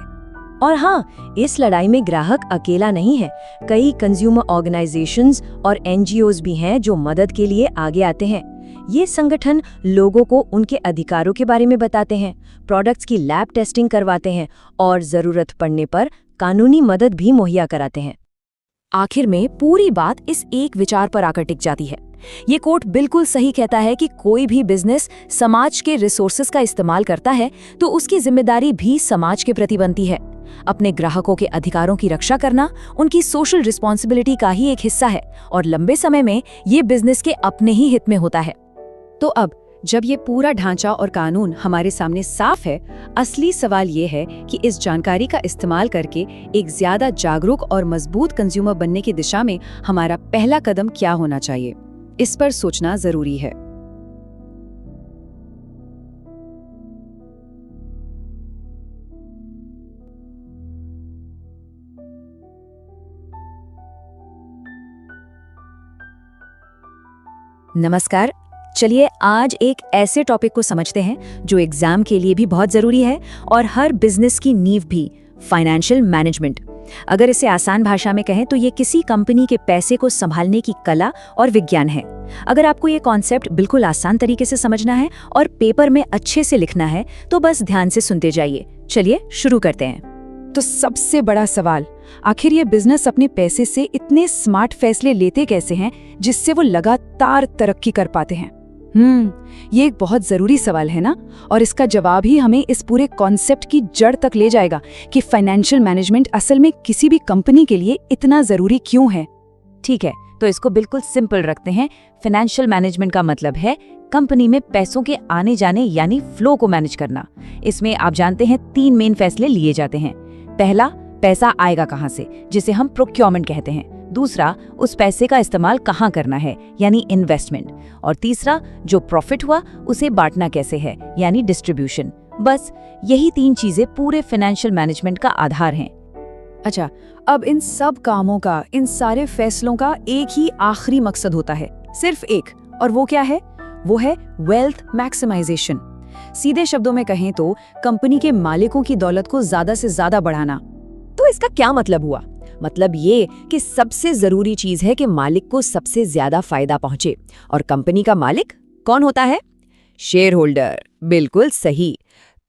और हाँ, इस लड़ाई में ग्राहक अकेला नहीं है। कई कंज्यूमर ऑर्गेनाइजेशंस और NGOs भी हैं जो मदद के लिए आगे आते हैं। ये संगठन लोगों को उनके अधिकारों के बारे में बताते हैं, प्रोडक्ट्स की लैब टेस्टिंग करवाते हैं और जरूरत पड़ने पर कानूनी मदद भी मुहैया कराते हैं। आखिर में पूरी बात इस एक विचार पर आकर टिक जाती है। ये कोर्ट बिल्कुल सही कहता है कि कोई भी बिजनेस समाज के रिसोर्सेज का इस्तेमाल करता है तो उसकी जिम्मेदारी भी समाज के प्रति बनती है। अपने ग्राहकों के अधिकारों की रक्षा करना उनकी सोशल रिस्पॉन्सिबिलिटी का ही एक हिस्सा है, और लंबे समय में ये बिजनेस के अपने ही हित में होता है। तो अब जब ये पूरा ढांचा और कानून हमारे सामने साफ है, असली सवाल ये है कि इस जानकारी का इस्तेमाल करके एक ज्यादा जागरूक और मजबूत कंज्यूमर बनने की दिशा में हमारा पहला कदम क्या होना चाहिए। इस पर सोचना जरूरी है। नमस्कार, चलिए आज एक ऐसे टॉपिक को समझते हैं जो एग्जाम के लिए भी बहुत जरूरी है और हर बिजनेस की नींव भी, फाइनेंशियल मैनेजमेंट। अगर इसे आसान भाषा में कहें तो ये किसी कंपनी के पैसे को संभालने की कला और विज्ञान है। अगर आपको ये कॉन्सेप्ट बिल्कुल आसान तरीके से समझना है और पेपर में अच्छे से लिखना है तो बस ध्यान से सुनते जाइए। चलिए शुरू करते हैं। तो सबसे बड़ा सवाल, आखिर ये बिजनेस अपने पैसे से इतने स्मार्ट फैसले लेते कैसे हैं जिससे वो लगातार तरक्की कर पाते हैं? ये एक बहुत जरूरी सवाल है ना, और इसका जवाब ही हमें इस पूरे कॉन्सेप्ट की जड़ तक ले जाएगा कि फाइनेंशियल मैनेजमेंट असल में किसी भी कंपनी के लिए इतना जरूरी क्यों है। ठीक है, तो इसको बिल्कुल सिंपल रखते हैं। फाइनेंशियल मैनेजमेंट का मतलब है कंपनी में पैसों के आने जाने यानी फ्लो को मैनेज करना। इसमें आप जानते हैं 3 मेन फैसले लिए जाते हैं। पहला, पैसा आएगा कहाँ से, जिसे हम प्रोक्योरमेंट कहते हैं। दूसरा, उस पैसे का इस्तेमाल कहाँ करना है, यानी इन्वेस्टमेंट। और तीसरा, जो प्रॉफिट हुआ उसे बांटना कैसे है, यानी डिस्ट्रीब्यूशन। बस यही 3 चीजें पूरे फाइनेंशियल मैनेजमेंट का आधार हैं। अच्छा, अब इन सब कामों का, इन सारे फैसलों का एक ही आखिरी मकसद होता है, सिर्फ एक, और वो क्या है? वो है वेल्थ मैक्सिमाइजेशन। सीधे शब्दों में कहें तो कंपनी के मालिकों की दौलत को ज्यादा से ज्यादा बढ़ाना। तो इसका क्या मतलब हुआ? मतलब ये कि सबसे जरूरी चीज है कि मालिक को सबसे ज्यादा फायदा पहुंचे। और कंपनी का मालिक कौन होता है? Share holder. बिल्कुल सही।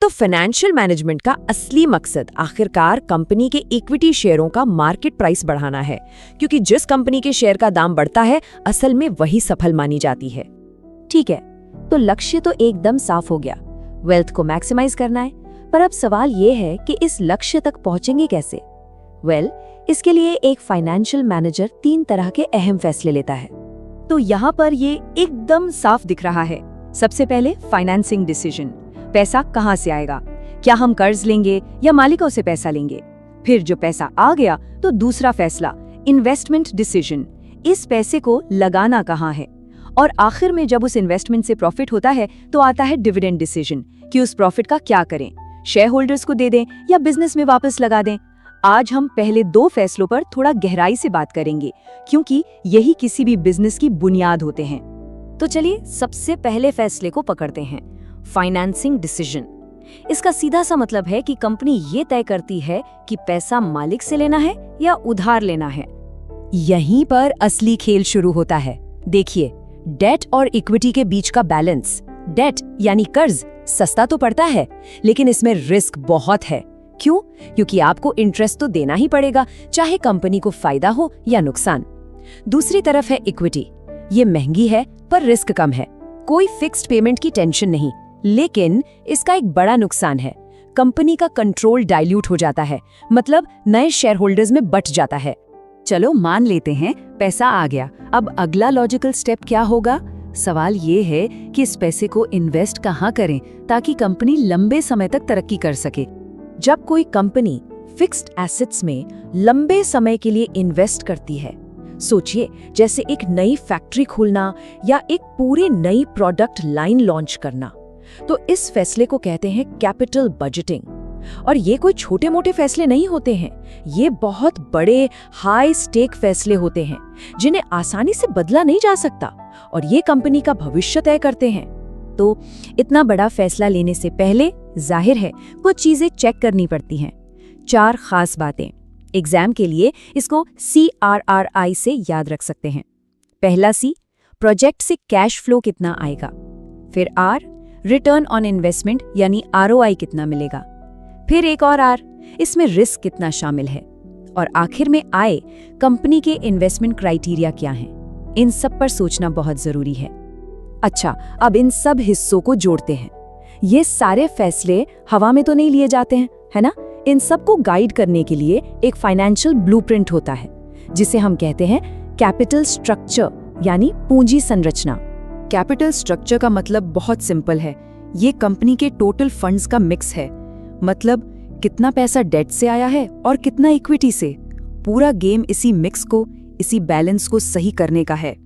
तो फाइनेंशियल मैनेजमेंट का असली मकसद आखिरकार कंपनी के इक्विटी शेयरों का मार्केट प्राइस बढ़ाना है, क्योंकि जिस कंपनी के शेयर का दाम बढ़ता है असल में वही सफल मानी जाती है। ठीक है, तो लक्ष्य तो एकदम साफ हो गया, वेल्थ को मैक्सिमाइज करना है। पर अब सवाल ये है कि इस लक्ष्य तक पहुंचेंगे कैसे? इसके लिए एक फाइनेंशियल मैनेजर 3 तरह के अहम फैसले लेता है। तो यहाँ पर ये एकदम साफ दिख रहा है। सबसे पहले फाइनेंसिंग डिसीजन, पैसा कहाँ से आएगा, क्या हम कर्ज लेंगे या मालिकों से पैसा लेंगे। फिर जो पैसा आ गया तो दूसरा फैसला, इन्वेस्टमेंट डिसीजन, इस पैसे को लगाना कहाँ है। और आखिर में जब उस इन्वेस्टमेंट से प्रॉफिट होता है तो आता है डिविडेंड डिसीजन, कि उस प्रॉफिट का क्या करें, शेयर होल्डर्स को दे दें या बिजनेस में वापस लगा दें। आज हम पहले 2 फैसलों पर थोड़ा गहराई से बात करेंगे, क्योंकि यही किसी भी बिजनेस की बुनियाद होते हैं। तो चलिए सबसे पहले फैसले को पकड़ते हैं, फाइनेंसिंग डिसीजन। इसका सीधा सा मतलब है कि कंपनी ये तय करती है कि पैसा मालिक से लेना है या उधार लेना है। यहीं पर असली खेल शुरू होता है। देखिए, डेट और इक्विटी के बीच का बैलेंस। डेट यानी कर्ज सस्ता तो पड़ता है, लेकिन इसमें रिस्क बहुत है। क्यों? क्योंकि आपको इंटरेस्ट तो देना ही पड़ेगा, चाहे कंपनी को फायदा हो या नुकसान। दूसरी तरफ है इक्विटी। ये महंगी है पर रिस्क कम है, कोई फिक्स्ड पेमेंट की टेंशन नहीं। लेकिन इसका एक बड़ा नुकसान है, कंपनी का कंट्रोल डाइल्यूट हो जाता है, मतलब नए शेयर होल्डर्स में बंट जाता है। चलो मान लेते हैं पैसा आ गया, अब अगला लॉजिकल स्टेप क्या होगा? सवाल ये है कि इस पैसे को इन्वेस्ट कहाँ करें ताकि कंपनी लंबे समय तक तरक्की कर सके। जब कोई कंपनी फिक्स्ड एसेट्स में लंबे समय के लिए इन्वेस्ट करती है, सोचिए जैसे एक नई फैक्ट्री खोलना या एक पूरी नई प्रोडक्ट लाइन लॉन्च करना, तो इस फैसले को कहते हैं कैपिटल बजटिंग। और ये कोई छोटे मोटे फैसले नहीं होते हैं, ये बहुत बड़े हाई स्टेक फैसले होते हैं जिन्हें आसानी से बदला नहीं जा सकता, और ये कंपनी का भविष्य तय करते हैं। तो इतना बड़ा फैसला लेने से पहले जाहिर है कुछ चीजें चेक करनी पड़ती हैं। 4 खास बातें। एग्जाम के लिए इसको CRRI से याद रख सकते हैं। पहला C, प्रोजेक्ट से कैश फ्लो कितना आएगा। फिर R, रिटर्न ऑन इन्वेस्टमेंट यानी ROI कितना मिलेगा। फिर एक और R, इसमें रिस्क कितना शामिल है। और आखिर में I, कंपनी के इन्वेस्टमेंट क्राइटेरिया क्या हैं। इन सब पर सोचना बहुत जरूरी है। अच्छा, अब इन सब हिस्सों को जोड़ते हैं। ये सारे फैसले हवा में तो नहीं लिए जाते हैं, है ना? इन सब को गाइड करने के लिए एक फाइनेंशियल ब्लूप्रिंट होता है, जिसे हम कहते हैं कैपिटल स्ट्रक्चर यानी पूंजी संरचना। कैपिटल स्ट्रक्चर का मतलब बहुत सिंपल है, ये कंपनी के टोटल फंड्स का मिक्स है। मतलब कितना पैसा डेट से आया है और कितना इक्विटी से। पूरा गेम इसी मिक्स को, इसी बैलेंस को सही करने का है।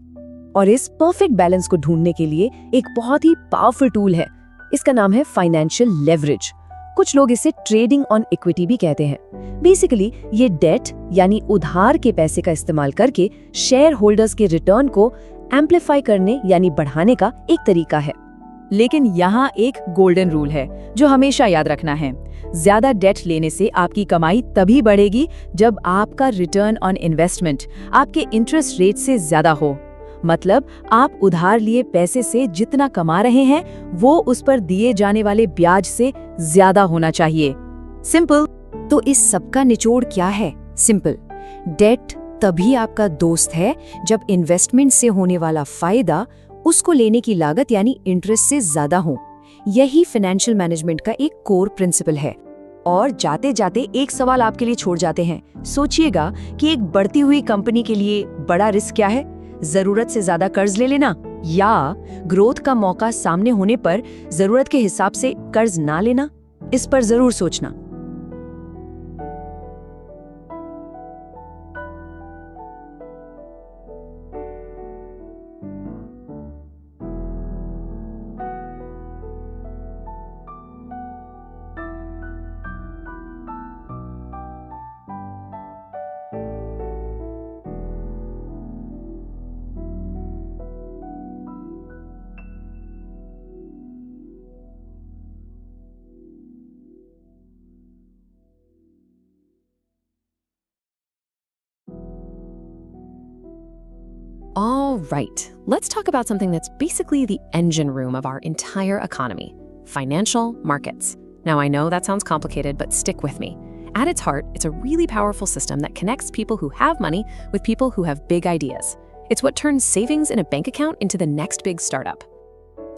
और इस परफेक्ट बैलेंस को ढूंढने के लिए एक बहुत ही पावरफुल टूल है, इसका नाम है फाइनेंशियल लेवरेज। कुछ लोग इसे ट्रेडिंग ऑन इक्विटी भी कहते हैं। बेसिकली ये डेट यानी उधार के पैसे का इस्तेमाल करके शेयर होल्डर्स के रिटर्न को एम्प्लीफाई करने यानी बढ़ाने का एक तरीका है। लेकिन यहाँ एक गोल्डन रूल है जो हमेशा याद रखना है। ज्यादा डेट लेने से आपकी कमाई तभी बढ़ेगी जब आपका रिटर्न ऑन इन्वेस्टमेंट आपके इंटरेस्ट रेट से ज्यादा हो। मतलब आप उधार लिए पैसे से जितना कमा रहे हैं वो उस पर दिए जाने वाले ब्याज से ज्यादा होना चाहिए। सिंपल। तो इस सब का निचोड़ क्या है? सिंपल, डेट तभी आपका दोस्त है जब इन्वेस्टमेंट से होने वाला फायदा उसको लेने की लागत यानी इंटरेस्ट से ज्यादा हो। यही फाइनेंशियल मैनेजमेंट का एक कोर प्रिंसिपल है। और जाते जाते एक सवाल आपके लिए छोड़ जाते हैं। सोचिएगा कि एक बढ़ती हुई कंपनी के लिए बड़ा रिस्क क्या है? जरूरत से ज्यादा कर्ज ले लेना या ग्रोथ का मौका सामने होने पर जरूरत के हिसाब से कर्ज ना लेना? इस पर जरूर सोचना। All right, let's talk about something that's basically the engine room of our entire economy, financial markets. Now, I know that sounds complicated, but stick with me. At its heart, it's a really powerful system that connects people who have money with people who have big ideas. It's what turns savings in a bank account into the next big startup.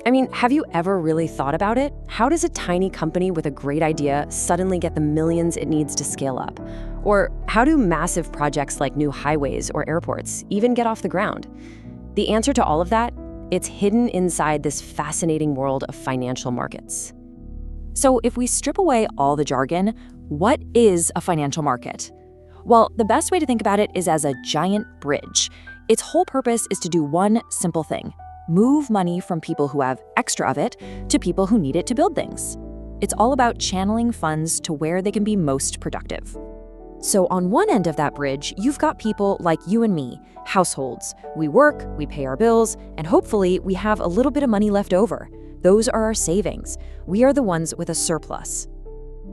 I mean, have you ever really thought about it? How does a tiny company with a great idea suddenly get the millions it needs to scale up? Or how do massive projects like new highways or airports even get off the ground? The answer to all of that, it's hidden inside this fascinating world of financial markets. So if we strip away all the jargon, what is a financial market? Well, the best way to think about it is as a giant bridge. Its whole purpose is to do one simple thing: move money from people who have extra of it to people who need it to build things. It's all about channeling funds to where they can be most productive. So on one end of that bridge, you've got people like you and me, households. We work, we pay our bills, and hopefully we have a little bit of money left over. Those are our savings. We are the ones with a surplus.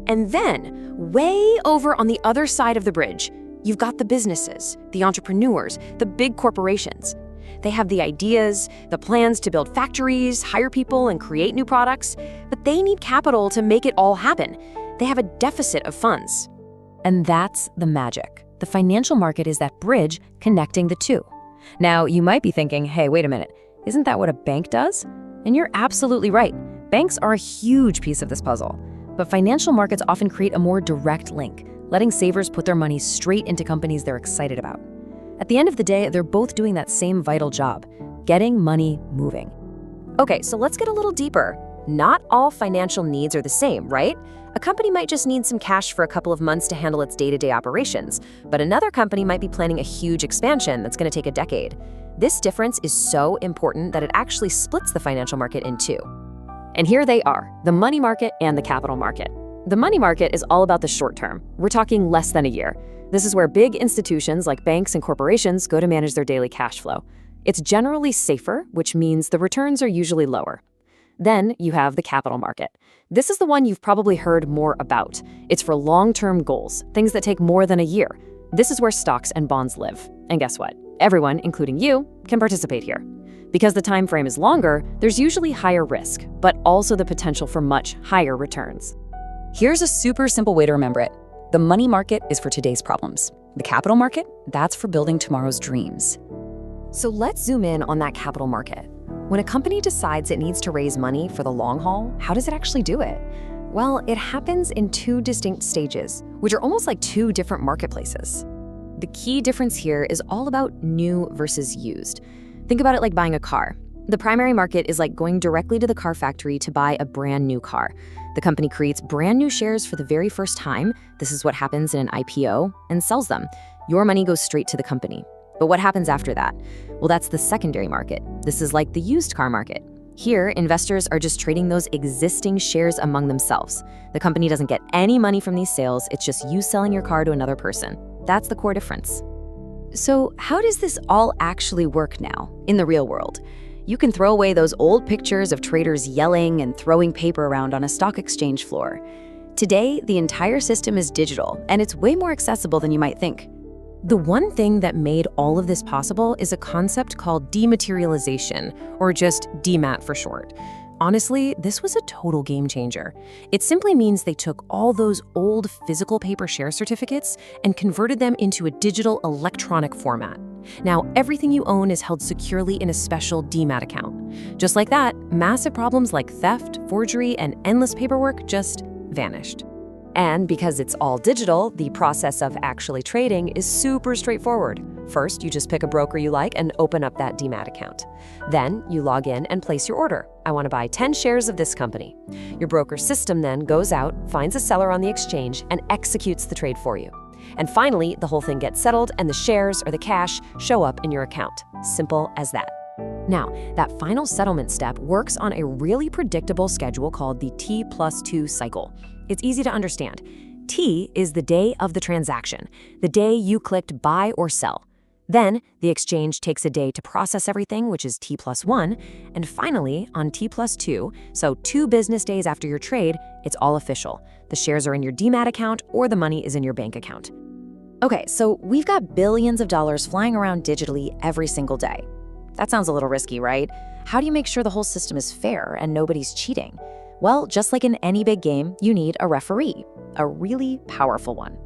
And then, way over on the other side of the bridge, you've got the businesses, the entrepreneurs, the big corporations. They have the ideas, the plans to build factories, hire people, and create new products, but they need capital to make it all happen. They have a deficit of funds. And that's the magic. The financial market is that bridge connecting the two. Now, you might be thinking, hey, wait a minute, isn't that what a bank does? And you're absolutely right. Banks are a huge piece of this puzzle. But financial markets often create a more direct link, letting savers put their money straight into companies they're excited about. At the end of the day, they're both doing that same vital job, getting money moving. Okay, so let's get a little deeper. Not all financial needs are the same, right? A company might just need some cash for a couple of months to handle its day-to-day operations, but another company might be planning a huge expansion that's going to take a decade. This difference is so important that it actually splits the financial market in two. And here they are, the money market and the capital market. The money market is all about the short term. We're talking less than a year. This is where big institutions like banks and corporations go to manage their daily cash flow. It's generally safer, which means the returns are usually lower. Then you have the capital market. This is the one you've probably heard more about. It's for long-term goals, things that take more than a year. This is where stocks and bonds live. And guess what? Everyone, including you, can participate here. Because the time frame is longer, there's usually higher risk, but also the potential for much higher returns. Here's a super simple way to remember it. The money market is for today's problems. The capital market, that's for building tomorrow's dreams. So let's zoom in on that capital market. When a company decides it needs to raise money for the long haul, how does it actually do it? Well, it happens in two distinct stages, which are almost like two different marketplaces. The key difference here is all about new versus used. Think about it like buying a car. The primary market is like going directly to the car factory to buy a brand new car. The company creates brand new shares for the very first time. This is what happens in an IPO, and sells them. Your money goes straight to the company. But what happens after that? Well, that's the secondary market. This is like the used car market. Here, investors are just trading those existing shares among themselves. The company doesn't get any money from these sales, it's just you selling your car to another person. That's the core difference. So how does this all actually work now, in the real world? You can throw away those old pictures of traders yelling and throwing paper around on a stock exchange floor. Today, the entire system is digital, and it's way more accessible than you might think. The one thing that made all of this possible is a concept called dematerialization, or just DMAT for short. Honestly, this was a total game changer. It simply means they took all those old physical paper share certificates and converted them into a digital electronic format. Now, everything you own is held securely in a special DMAT account. Just like that, massive problems like theft, forgery, and endless paperwork just vanished. And because it's all digital, the process of actually trading is super straightforward. First, you just pick a broker you like and open up that DMAT account. Then, you log in and place your order. I want to buy 10 shares of this company. Your broker system then goes out, finds a seller on the exchange, and executes the trade for you. And finally, the whole thing gets settled and the shares or the cash show up in your account. Simple as that. Now, that final settlement step works on a really predictable schedule called the T+2 cycle. It's easy to understand. T is the day of the transaction, the day you clicked buy or sell. Then, the exchange takes a day to process everything, which is T+1. And finally, on T+2, so 2 business days after your trade, it's all official. The shares are in your DMAT account or the money is in your bank account. Okay, so we've got billions of dollars flying around digitally every single day. That sounds a little risky, right? How do you make sure the whole system is fair and nobody's cheating? Well, just like in any big game, you need a referee, a really powerful one.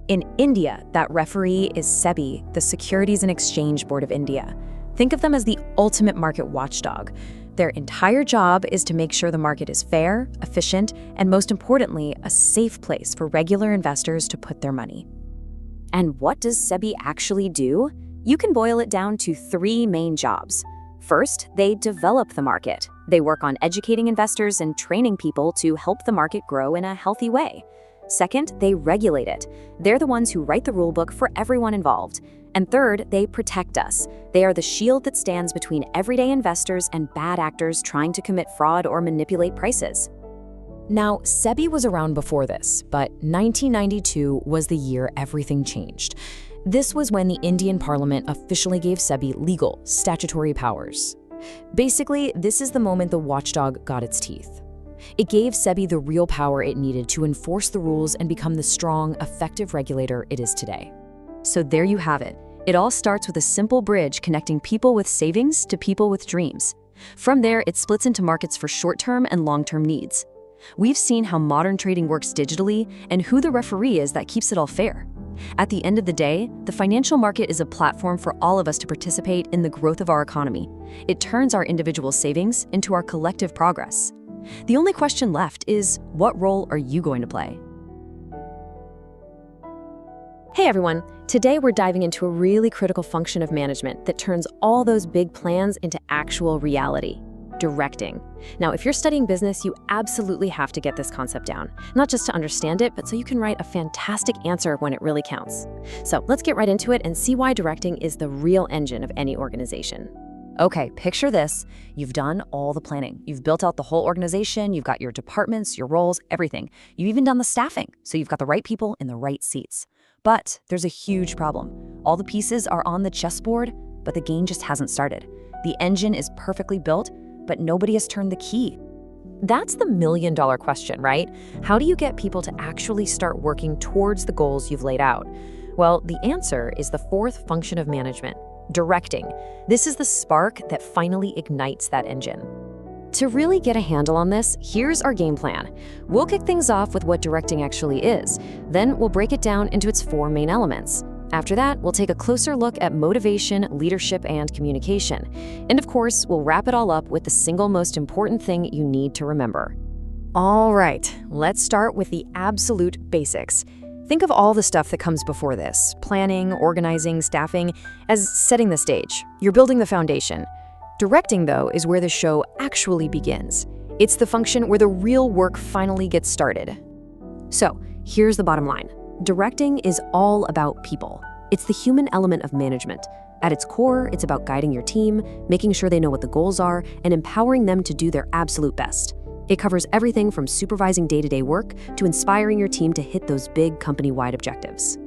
In India, that referee is SEBI, the Securities and Exchange Board of India. Think of them as the ultimate market watchdog. Their entire job is to make sure the market is fair, efficient, and most importantly, a safe place for regular investors to put their money. And what does SEBI actually do? You can boil it down to 3 main jobs. First, they develop the market. They work on educating investors and training people to help the market grow in a healthy way. Second, they regulate it. They're the ones who write the rulebook for everyone involved. And third, they protect us. They are the shield that stands between everyday investors and bad actors trying to commit fraud or manipulate prices. Now, SEBI was around before this, but 1992 was the year everything changed. This was when the Indian Parliament officially gave SEBI legal, statutory powers. Basically, this is the moment the watchdog got its teeth. It gave SEBI the real power it needed to enforce the rules and become the strong, effective regulator it is today. So there you have it. It all starts with a simple bridge connecting people with savings to people with dreams. From there, it splits into markets for short-term and long-term needs. We've seen how modern trading works digitally and who the referee is that keeps it all fair. At the end of the day, the financial market is a platform for all of us to participate in the growth of our economy. It turns our individual savings into our collective progress. The only question left is, what role are you going to play? Hey everyone, today we're diving into a really critical function of management that turns all those big plans into actual reality: directing. Now, if you're studying business, you absolutely have to get this concept down, not just to understand it, but so you can write a fantastic answer when it really counts. So let's get right into it and see why directing is the real engine of any organization. Okay, picture this. You've done all the planning. You've built out the whole organization. You've got your departments, your roles, everything. You've even done the staffing, so you've got the right people in the right seats. But there's a huge problem. All the pieces are on the chessboard, but the game just hasn't started. The engine is perfectly built, but nobody has turned the key. That's the million-dollar question, right? How do you get people to actually start working towards the goals you've laid out? Well, the answer is the 4th function of management: directing. This is the spark that finally ignites that engine. To really get a handle on this, here's our game plan. We'll kick things off with what directing actually is. Then we'll break it down into its 4 main elements. After that, we'll take a closer look at motivation, leadership, and communication. And of course, we'll wrap it all up with the single most important thing you need to remember. All right, let's start with the absolute basics. Think of all the stuff that comes before this: planning, organizing, staffing, as setting the stage. You're building the foundation. Directing, though, is where the show actually begins. It's the function where the real work finally gets started. So, here's the bottom line. Directing is all about people. It's the human element of management. At its core, it's about guiding your team, making sure they know what the goals are, and empowering them to do their absolute best. It covers everything from supervising day-to-day work to inspiring your team to hit those big company-wide objectives.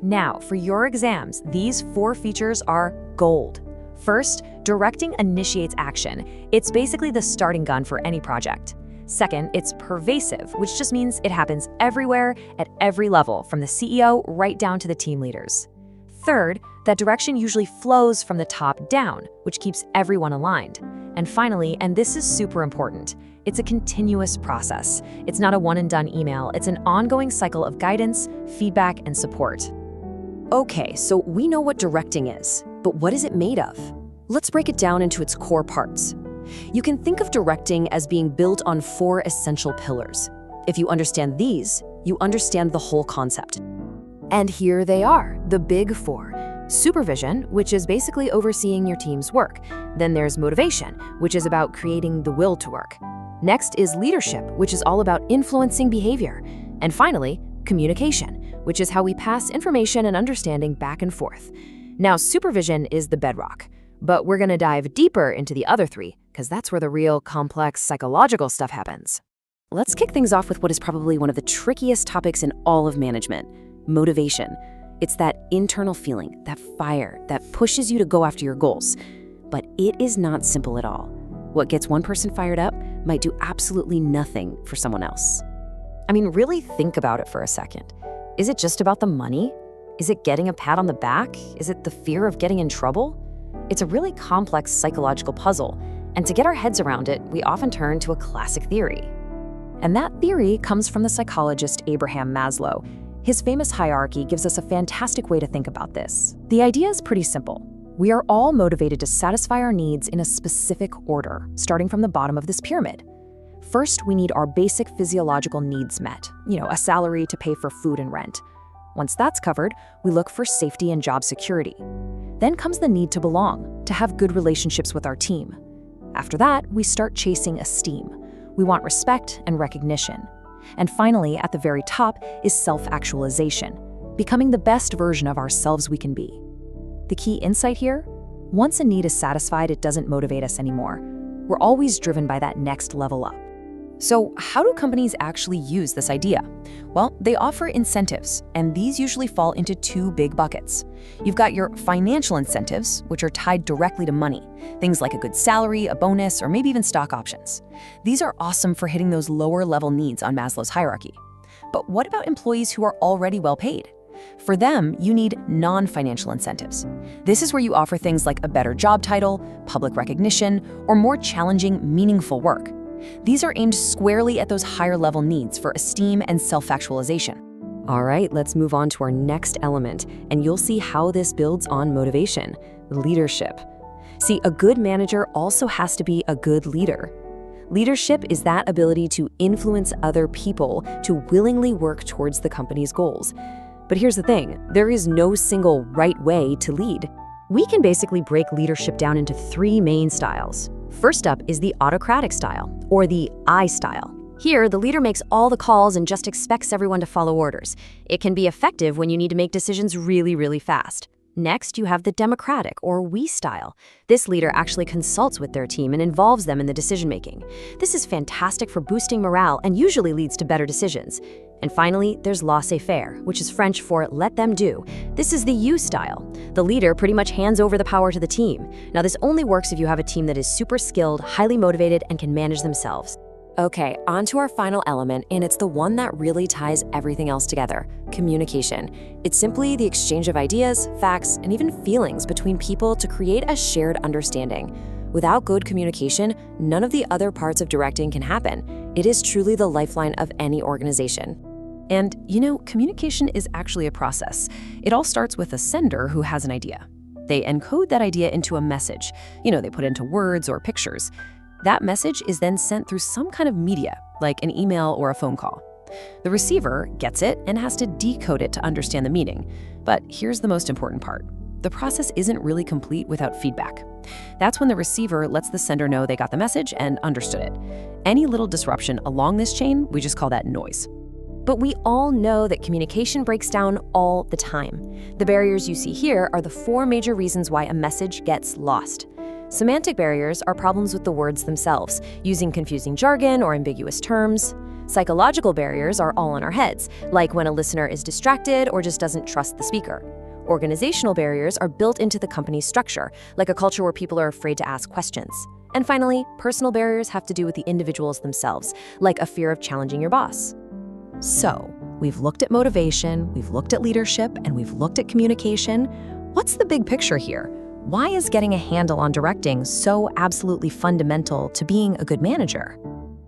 Now, for your exams, these 4 features are gold. First, directing initiates action. It's basically the starting gun for any project. Second, it's pervasive, which just means it happens everywhere, at every level, from the CEO right down to the team leaders. Third, that direction usually flows from the top down, which keeps everyone aligned. And finally, and this is super important, it's a continuous process. It's not a one-and-done email. It's an ongoing cycle of guidance, feedback, and support. Okay, so we know what directing is, but what is it made of? Let's break it down into its core parts. You can think of directing as being built on 4 essential pillars. If you understand these, you understand the whole concept. And here they are, the big 4. Supervision, which is basically overseeing your team's work. Then there's motivation, which is about creating the will to work. Next is leadership, which is all about influencing behavior. And finally, communication, which is how we pass information and understanding back and forth. Now, supervision is the bedrock, but we're going to dive deeper into the other 3, because that's where the real complex psychological stuff happens. Let's kick things off with what is probably one of the trickiest topics in all of management: motivation. It's that internal feeling, that fire, that pushes you to go after your goals. But it is not simple at all. What gets one person fired up might do absolutely nothing for someone else. I mean, really think about it for a second. Is it just about the money? Is it getting a pat on the back? Is it the fear of getting in trouble? It's a really complex psychological puzzle, and to get our heads around it, we often turn to a classic theory. And that theory comes from the psychologist Abraham Maslow. His famous hierarchy gives us a fantastic way to think about this. The idea is pretty simple. We are all motivated to satisfy our needs in a specific order, starting from the bottom of this pyramid. First, we need our basic physiological needs met, a salary to pay for food and rent. Once that's covered, we look for safety and job security. Then comes the need to belong, to have good relationships with our team. After that, we start chasing esteem. We want respect and recognition. And finally, at the very top is self-actualization, becoming the best version of ourselves we can be. The key insight here? Once a need is satisfied, it doesn't motivate us anymore. We're always driven by that next level up. So how do companies actually use this idea? Well, they offer incentives, and these usually fall into 2 big buckets. You've got your financial incentives, which are tied directly to money. Things like a good salary, a bonus, or maybe even stock options. These are awesome for hitting those lower-level needs on Maslow's hierarchy. But what about employees who are already well paid? For them, you need non-financial incentives. This is where you offer things like a better job title, public recognition, or more challenging, meaningful work. These are aimed squarely at those higher-level needs for esteem and self-actualization. All right, let's move on to our next element, and you'll see how this builds on motivation: leadership. See, a good manager also has to be a good leader. Leadership is that ability to influence other people to willingly work towards the company's goals. But here's the thing, there is no single right way to lead. We can basically break leadership down into 3 main styles. First up is the autocratic style, or the I style. Here, the leader makes all the calls and just expects everyone to follow orders. It can be effective when you need to make decisions really, really fast. Next, you have the democratic, or we style. This leader actually consults with their team and involves them in the decision-making. This is fantastic for boosting morale and usually leads to better decisions. And finally, there's laissez-faire, which is French for let them do. This is the you style. The leader pretty much hands over the power to the team. Now, this only works if you have a team that is super skilled, highly motivated, and can manage themselves. Okay, on to our final element, and it's the one that really ties everything else together: communication. It's simply the exchange of ideas, facts, and even feelings between people to create a shared understanding. Without good communication, none of the other parts of directing can happen. It is truly the lifeline of any organization. And, communication is actually a process. It all starts with a sender who has an idea. They encode that idea into a message. They put it into words or pictures. That message is then sent through some kind of media, like an email or a phone call. The receiver gets it and has to decode it to understand the meaning. But here's the most important part. The process isn't really complete without feedback. That's when the receiver lets the sender know they got the message and understood it. Any little disruption along this chain, we just call that noise. But we all know that communication breaks down all the time. The barriers you see here are the 4 major reasons why a message gets lost. Semantic barriers are problems with the words themselves, using confusing jargon or ambiguous terms. Psychological barriers are all in our heads, like when a listener is distracted or just doesn't trust the speaker. Organizational barriers are built into the company's structure, like a culture where people are afraid to ask questions. And finally, personal barriers have to do with the individuals themselves, like a fear of challenging your boss. So, we've looked at motivation, we've looked at leadership, and we've looked at communication. What's the big picture here? Why is getting a handle on directing so absolutely fundamental to being a good manager?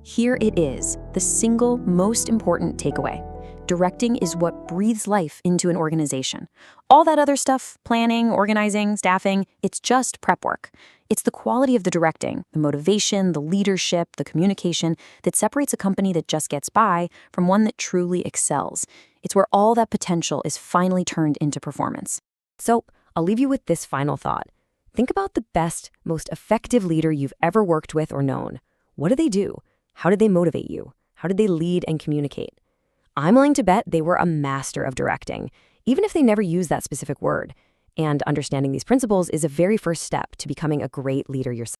Here it is, the single most important takeaway. Directing is what breathes life into an organization. All that other stuff, planning, organizing, staffing, it's just prep work. It's the quality of the directing, the motivation, the leadership, the communication that separates a company that just gets by from one that truly excels. It's where all that potential is finally turned into performance. So, I'll leave you with this final thought. Think about the best, most effective leader you've ever worked with or known. What do they do? How did they motivate you? How did they lead and communicate? I'm willing to bet they were a master of directing, even if they never used that specific word. And understanding these principles is a very first step to becoming a great leader yourself.